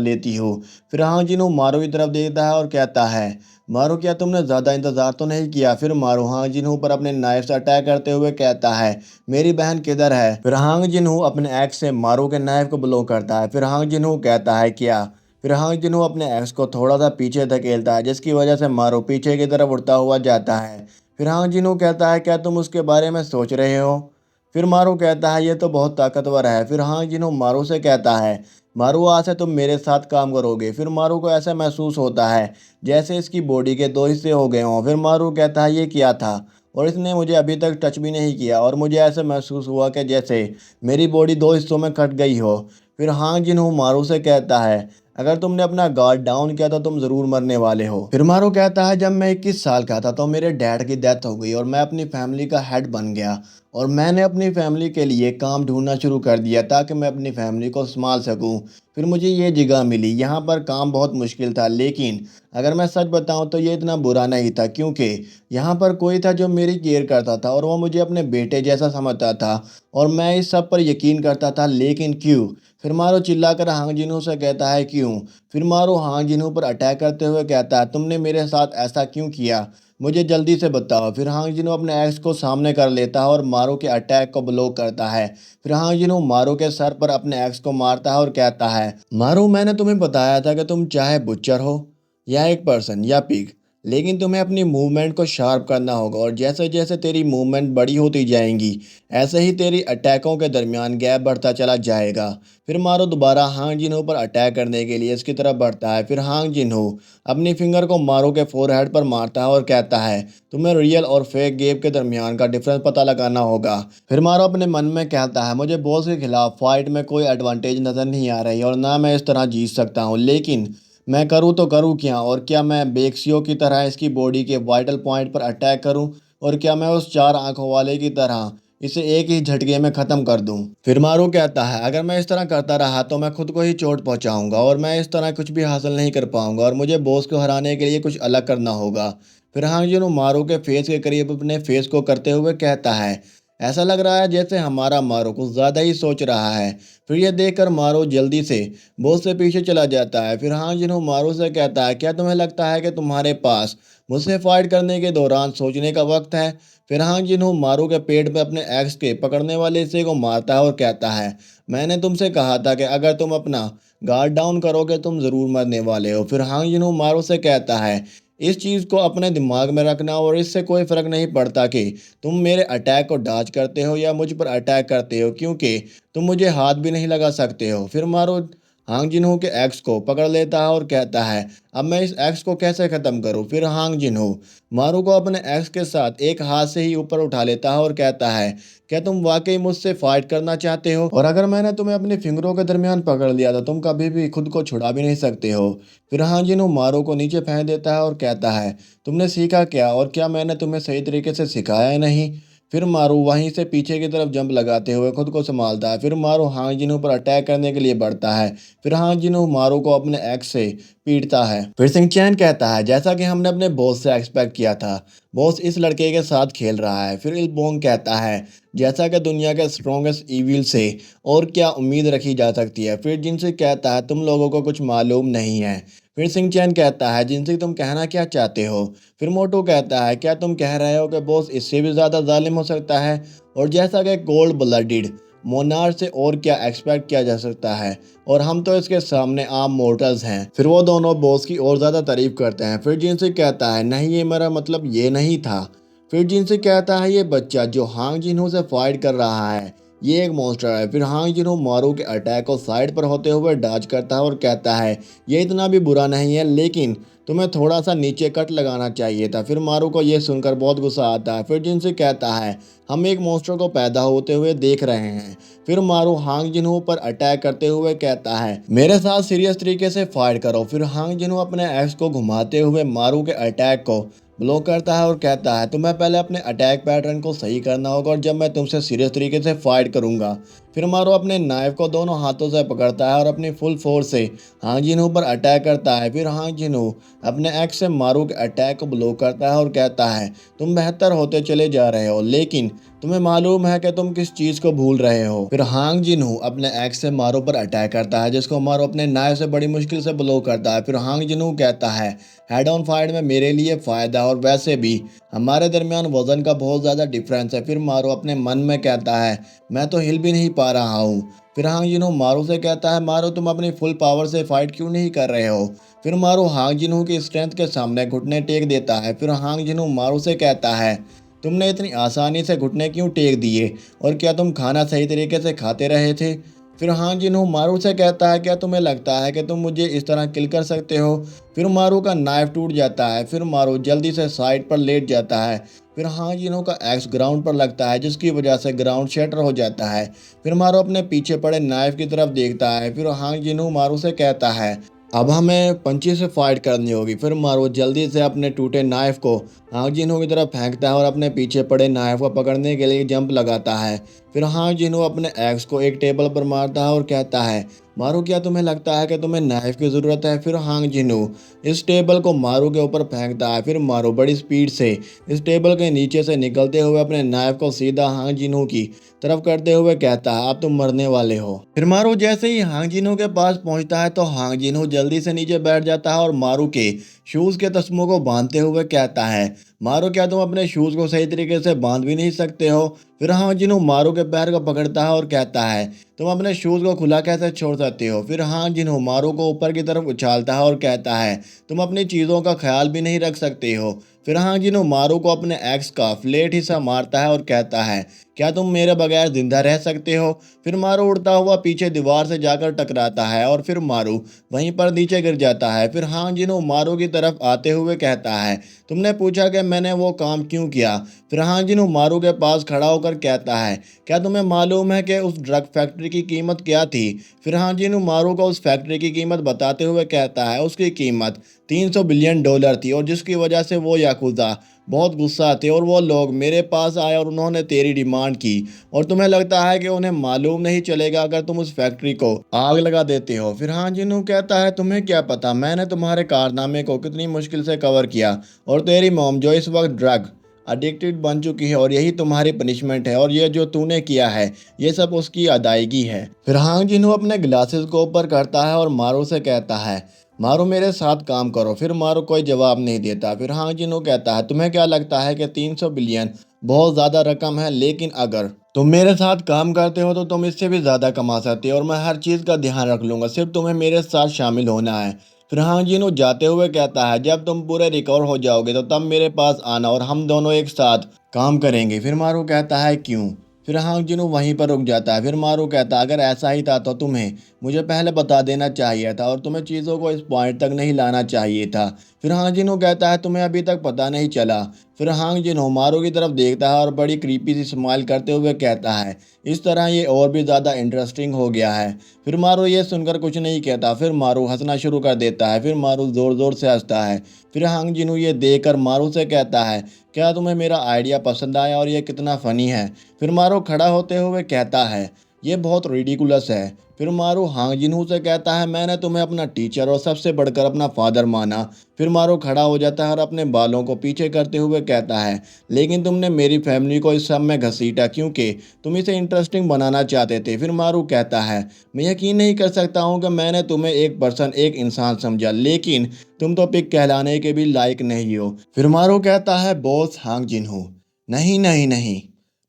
लेती हूँ। फिर हांग जिनहो मारू की तरफ देखता है और कहता है, मारू क्या तुमने ज़्यादा इंतज़ार तो नहीं किया? फिर मारू हांग जिनहो पर अपने नाइफ से अटैक करते हुए कहता है, मेरी बहन किधर है? फिर हांग जिनहो अपने एक्स से मारू के नाइफ को ब्लो करता है। फिर हांग जिनहो कहता है, क्या फिर हांग जिनहो अपने एक्स को थोड़ा सा पीछे धकेलता है, जिसकी वजह से मारू पीछे की तरफ उड़ता हुआ जाता है। फिर हांग जिनहो कहता है, क्या तुम उसके बारे में सोच रहे हो? फिर मारू कहता है, ये तो बहुत ताकतवर है। फिर हांग जिनहो मारू से कहता है, मारू आज से तुम मेरे साथ काम करोगे। फिर मारू को ऐसा महसूस होता है जैसे इसकी बॉडी के दो हिस्से हो गए हों। फिर मारू कहता है, ये क्या था? और इसने मुझे अभी तक टच भी नहीं किया और मुझे ऐसा महसूस हुआ कि जैसे मेरी बॉडी दो हिस्सों में कट गई हो। फिर हांग जिनहो मारू से कहता है, अगर तुमने अपना गार्ड डाउन किया तो तुम ज़रूर मरने वाले हो। फिर मारू कहता है, जब मैं 21 साल का था तो मेरे डैड की डेथ हो गई और मैं अपनी फैमिली का हेड बन गया और मैंने अपनी फैमिली के लिए काम ढूंढना शुरू कर दिया ताकि मैं अपनी फैमिली को संभाल सकूं। फिर मुझे ये जगह मिली। यहाँ पर काम बहुत मुश्किल था, लेकिन अगर मैं सच बताऊं तो ये इतना बुरा नहीं था, क्योंकि यहाँ पर कोई था जो मेरी केयर करता था और वो मुझे अपने बेटे जैसा समझता था और मैं इस सब पर यकीन करता था। लेकिन क्यों? फिर मारो चिल्लाकर हांग जिन्हो से कहता है, क्यों? फिर मारो हांग जिन्हो पर अटैक करते हुए कहता है, तुमने मेरे साथ ऐसा क्यों किया? मुझे जल्दी से बताओ। फिर हांग जिन्हो अपने एक्स को सामने कर लेता है और मारो के अटैक को ब्लॉक करता है। फिर हांग जिन्हो मारो के सर पर अपने एक्स को मारता है और कहता है, मारो मैंने तुम्हें बताया था कि तुम चाहे बुच्चर हो या एक पर्सन या पिग, लेकिन तुम्हें अपनी मूवमेंट को शार्प करना होगा और जैसे जैसे तेरी मूवमेंट बड़ी होती जाएंगी ऐसे ही तेरी अटैकों के दरमियान गैप बढ़ता चला जाएगा। फिर मारो दोबारा हांग जिन्हो पर अटैक करने के लिए इसकी तरफ बढ़ता है। फिर हांग जिन्हो अपनी फिंगर को मारो के फोरहेड पर मारता है और कहता है, तुम्हें रियल और फेक गेम के दरमियान का डिफरेंस पता लगाना होगा। फिर मारो अपने मन में कहता है, मुझे बॉस के खिलाफ फाइट में कोई एडवांटेज नज़र नहीं आ रही और ना मैं इस तरह जीत सकता हूँ, लेकिन मैं करूँ तो करूँ क्या? और क्या मैं बेक्सियो की तरह इसकी बॉडी के वाइटल पॉइंट पर अटैक करूँ? और क्या मैं उस चार आंखों वाले की तरह इसे एक ही झटके में ख़त्म कर दूं? फिर मारू कहता है, अगर मैं इस तरह करता रहा तो मैं खुद को ही चोट पहुंचाऊंगा और मैं इस तरह कुछ भी हासिल नहीं कर पाऊंगा और मुझे बॉस को हराने के लिए कुछ अलग करना होगा। फिर हांग जिनो मारू के फेस के करीब अपने फेस को करते हुए कहता है, ऐसा लग रहा है जैसे हमारा मारू कुछ ज़्यादा ही सोच रहा है। फिर यह देखकर मारू जल्दी से बॉस से पीछे चला जाता है। फिर हांग जिनो मारू से कहता है, क्या तुम्हें लगता है कि तुम्हारे पास मुझसे फाइट करने के दौरान सोचने का वक्त है? फिर हांग जिन्हो मारू के पेट पे अपने एक्स के पकड़ने वाले हिस्से को मारता है और कहता है, मैंने तुमसे कहा था कि अगर तुम अपना गार्ड डाउन करोगे तुम ज़रूर मरने वाले हो। फिर हांग जिन्हो मारू से कहता है, इस चीज़ को अपने दिमाग में रखना और इससे कोई फ़र्क नहीं पड़ता कि तुम मेरे अटैक को डॉज करते हो या मुझ पर अटैक करते हो, क्योंकि तुम मुझे हाथ भी नहीं लगा सकते हो। फिर मारू हांग जिन्हो के एक्स को पकड़ लेता है और कहता है, अब मैं इस एक्स को कैसे ख़त्म करूं? फिर हांग जिन्हो मारू को अपने एक्स के साथ एक हाथ से ही ऊपर उठा लेता है और कहता है, क्या तुम वाकई मुझसे फाइट करना चाहते हो? और अगर मैंने तुम्हें अपनी फिंगरों के दरमियान पकड़ लिया तो तुम कभी भी खुद को छुड़ा भी नहीं सकते हो। फिर हांग जिन्हो मारू को नीचे फेंक देता है और कहता है, तुमने सीखा क्या? और क्या मैंने तुम्हें सही तरीके से सिखाया नहीं? फिर मारू वहीं से पीछे की तरफ जंप लगाते हुए खुद को संभालता है। फिर मारू हांग जिन्हो पर अटैक करने के लिए बढ़ता है। फिर हांग जिन्हो मारू को अपने एक्स से पीटता है। फिर सिंचैन कहता है, जैसा कि हमने अपने बॉस से एक्सपेक्ट किया था, बॉस इस लड़के के साथ खेल रहा है। फिर इल्बोंग कहता है, जैसा कि दुनिया के स्ट्रॉन्गेस्ट ईविल से और क्या उम्मीद रखी जा सकती है? फिर जिनसे कहता है, तुम लोगों को कुछ मालूम नहीं है। फिर सिंचैन कहता है, जिनसे तुम कहना क्या चाहते हो? फिर मोटू कहता है, क्या तुम कह रहे हो कि बॉस इससे भी ज़्यादा जालिम हो सकता है? और जैसा कि कोल्ड ब्लडेड मोनार से और क्या एक्सपेक्ट किया जा सकता है, और हम तो इसके सामने आम मोर्टल्स हैं। फिर वो दोनों बॉस की और ज़्यादा तारीफ करते हैं। फिर जिनसे कहता है, नहीं ये मेरा मतलब ये नहीं था। फिर जिनसे कहता है, ये बच्चा जो हांग जिन्हो से फाइट कर रहा है ये एक मॉन्स्टर है। फिर हांग जिन्हो मारू के अटैक को साइड पर होते हुए डॉज करता है और कहता है, ये इतना भी बुरा नहीं है, लेकिन तुम्हें थोड़ा सा नीचे कट लगाना चाहिए था। फिर मारू को यह सुनकर बहुत गुस्सा आता है। फिर जिनसे कहता है, हम एक मॉन्स्टर को पैदा होते हुए देख रहे हैं। फिर मारू हांग जिन्हो पर अटैक करते हुए कहता है, मेरे साथ सीरियस तरीके से फाइट करो। फिर हांग जिन्हो अपने एक्स को घुमाते हुए मारू के अटैक को ब्लॉक करता है और कहता है, तुम्हें पहले अपने अटैक पैटर्न को सही करना होगा और जब मैं तुमसे सीरियस तरीके से फाइट करूंगा। फिर मारू अपने नाइफ को दोनों हाथों से पकड़ता है और अपनी फुल फोर्स से हांग जिन्हो पर अटैक करता है। फिर हांग जिन्हो अपने एक्स से मारू के अटैक को ब्लॉक करता है और कहता है, तुम बेहतर होते चले जा रहे हो, लेकिन तुम्हें मालूम है कि तुम किस चीज को भूल रहे हो? फिर हांग जिन्हो अपने एक्स से मारू पर अटैक करता है, जिसको मारू अपने नाइफ से बड़ी मुश्किल से ब्लॉक करता है। फिर हांग जिन्हो कहता है, हेड ऑन फाइट में मेरे लिए फ़ायदा, और वैसे भी हमारे दरमियान वजन का बहुत ज़्यादा डिफरेंस है। फिर मारू अपने मन में कहता है, मैं तो हिल भी नहीं पा रहा हूँ। फिर हांग जिनहो मारू से कहता है, मारू तुम अपनी फुल पावर से फाइट क्यों नहीं कर रहे हो। फिर मारू हांग जिनहो की स्ट्रेंथ के सामने घुटने टेक देता है। फिर हांग जिनहो मारू से कहता है, तुमने इतनी आसानी से घुटने क्यों टेक दिए, और क्या तुम खाना सही तरीके से खाते रहे थे। फिर हांग जिनहो मारू से कहता है, क्या तुम्हें लगता है कि तुम मुझे इस तरह किल कर सकते हो। फिर मारू का नाइफ टूट जाता है। फिर मारू जल्दी से साइड पर लेट जाता है। फिर हांग जिनहो का एक्स ग्राउंड पर लगता है, जिसकी वजह से ग्राउंड शटर हो जाता है। फिर मारू अपने पीछे पड़े नाइफ की तरफ देखता है। फिर हांग जिनहो मारू से कहता है, अब हमें पंची से फाइट करनी होगी। फिर मारू जल्दी से अपने टूटे नाइफ को हांग जिनहो की तरफ फेंकता है और अपने पीछे पड़े नाइफ को पकड़ने के लिए जंप लगाता है। फिर हांग जिनहो अपने एक्स को एक टेबल पर मारता है और कहता है, मारू क्या तुम्हें लगता है कि तुम्हें नाइफ की ज़रूरत है। फिर हांग जिनहो इस टेबल को मारू के ऊपर फेंकता है। फिर मारू बड़ी स्पीड से इस टेबल के नीचे से निकलते हुए अपने नाइफ को सीधा हांग जिनहो की तरफ करते हुए कहता है, अब तुम मरने वाले हो। फिर मारू जैसे ही हांग जिनहो के पास पहुंचता है तो हांग जिनहो जल्दी से नीचे बैठ जाता है और मारू के शूज़ के तस्मों को बांधते हुए कहता है, मारू क्या तुम अपने शूज़ को सही तरीके से बांध भी नहीं सकते हो। फिर हांग जिनहो मारू के पैर को पकड़ता है और कहता है, तुम अपने शूज़ को खुला कैसे छोड़ सकते हो। फिर हांग जिनहो मारू को ऊपर की तरफ उछालता है और कहता है, तुम अपनी चीज़ों का ख्याल भी नहीं रख सकते हो। फिर हांग जिनहो मारू को अपने एक्स का फ्लैट हिस्सा मारता है और कहता है, क्या तुम मेरे बगैर जिंदा रह सकते हो। फिर मारू उड़ता हुआ पीछे दीवार से जाकर टकराता है और फिर मारू वहीं पर नीचे गिर जाता है। फिर हांग जिनहो मारू की तरफ आते हुए कहता है, तुमने पूछा कि मैंने वो काम क्यों किया। फिर हांग जिनहो मारू के पास खड़ा होकर कहता है, क्या तुम्हें मालूम है कि उस ड्रग फैक्ट्री की कीमत क्या थी। फिर हांग जिनहो मारू को उस फैक्ट्री की कीमत बताते हुए कहता है, उसकी कीमत 300 बिलियन डॉलर थी, और जिसकी वजह से वो याकुजा बहुत गुस्सा थे और वो लोग मेरे पास आए और उन्होंने तेरी डिमांड की, और तुम्हें लगता है कि उन्हें मालूम नहीं चलेगा अगर तुम उस फैक्ट्री को आग लगा देते हो। फिर हां जिनू कहता है, तुम्हें क्या पता मैंने तुम्हारे कारनामे को कितनी मुश्किल से कवर किया, और तेरी मॉम जो इस वक्त ड्रग एडिक्टेड बन चुकी है, और यही तुम्हारी पनिशमेंट है, और ये जो तूने किया है ये सब उसकी अदायगी है। फिर हांग जिनू अपने ग्लासेस को ऊपर करता है और मारू से कहता है, मारू मेरे साथ काम करो। फिर मारू कोई जवाब नहीं देता। फिर हांग जिनू कहता है, तुम्हें क्या लगता है कि 300 बिलियन बहुत ज़्यादा रकम है, लेकिन अगर तुम मेरे साथ काम करते हो तो तुम इससे भी ज़्यादा कमा सकते हो, और मैं हर चीज़ का ध्यान रख लूँगा, सिर्फ तुम्हें मेरे साथ शामिल होना है। फिर हांग जिनू जाते हुए कहता है, जब तुम पूरे रिकवर हो जाओगे तो तब मेरे पास आना और हम दोनों एक साथ काम करेंगे। फिर मारू कहता है, क्यों। फिर हांग जिनू वहीं पर रुक जाता है। फिर मारू कहता है, अगर ऐसा ही था तो तुम्हें मुझे पहले बता देना चाहिए था, और तुम्हें चीज़ों को इस पॉइंट तक नहीं लाना चाहिए था। फिर हांग जिनू कहता है, तुम्हें अभी तक पता नहीं चला। फिर हांग जिनू मारू की तरफ देखता है और बड़ी क्रीपी सी स्माइल करते हुए कहता है, इस तरह ये और भी ज़्यादा इंटरेस्टिंग हो गया है। फिर मारू ये सुनकर कुछ नहीं कहता। फिर मारू हंसना शुरू कर देता है। फिर मारू ज़ोर ज़ोर से हंसता है। फिर हांग जिनू ये देखकर मारू से कहता है, क्या तुम्हें मेरा आइडिया पसंद आया, और ये कितना फ़नी है। फिर मारू खड़ा होते हुए कहता है, ये बहुत रिडिकुलस है। फिर मारू हांग जिनहू से कहता है, मैंने तुम्हें अपना टीचर और सबसे बढ़कर अपना फादर माना। फिर मारू खड़ा हो जाता है और अपने बालों को पीछे करते हुए कहता है, लेकिन तुमने मेरी फैमिली को इस सब में घसीटा क्योंकि तुम इसे इंटरेस्टिंग बनाना चाहते थे। फिर मारू कहता है, मैं यकीन नहीं कर सकता हूँ कि मैंने तुम्हें एक पर्सन एक इंसान समझा, लेकिन तुम तो पिक कहलाने के भी लायक नहीं हो। फिर मारू कहता है, बॉस हांग जिनहू। नहीं नहीं नहीं,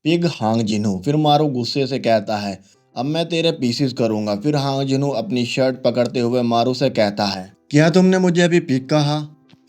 पिग हांग जिनहू। फिर मारू गुस्से से कहता है, अब मैं तेरे पीसीस करूंगा। फिर हांग जिनहू अपनी शर्ट पकड़ते हुए मारू से कहता है, क्या तुमने मुझे अभी पिग कहा।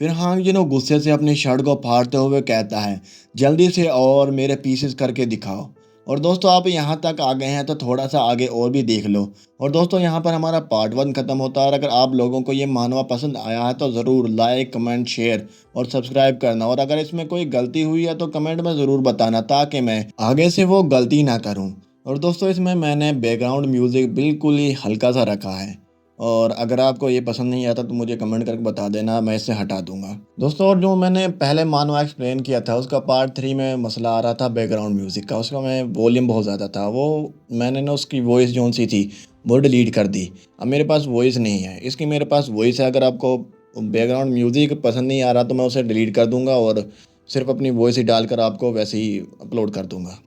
फिर हांग जिनहू गुस्से से अपनी शर्ट को फाड़ते हुए कहता है, जल्दी से और मेरे पीसेस करके दिखाओ। और दोस्तों आप यहाँ तक आ गए हैं तो थोड़ा सा आगे और भी देख लो। और दोस्तों यहाँ पर हमारा पार्ट 1 ख़त्म होता है, और अगर आप लोगों को ये मानवा पसंद आया है तो ज़रूर लाइक कमेंट शेयर और सब्सक्राइब करना, और अगर इसमें कोई गलती हुई है तो कमेंट में ज़रूर बताना, ताकि मैं आगे से वो गलती ना करूँ। और दोस्तों इसमें मैंने बैकग्राउंड म्यूज़िक बिल्कुल ही हल्का सा रखा है, और अगर आपको ये पसंद नहीं आता तो मुझे कमेंट करके बता देना, मैं इसे हटा दूंगा। दोस्तों और जो मैंने पहले मानवा एक्सप्लेन किया था उसका पार्ट 3 में मसला आ रहा था बैकग्राउंड म्यूज़िक का, उसका मैं वॉल्यूम बहुत ज़्यादा था, वो मैंने ना उसकी वॉइस जोन सी थी वो डिलीट कर दी। अब मेरे पास वॉइस नहीं है, इसकी मेरे पास वॉइस है। अगर आपको बैकग्राउंड म्यूज़िक पसंद नहीं आ रहा तो मैं उसे डिलीट कर दूँगा और सिर्फ अपनी वॉइस ही डालकर आपको वैसे ही अपलोड कर दूँगा।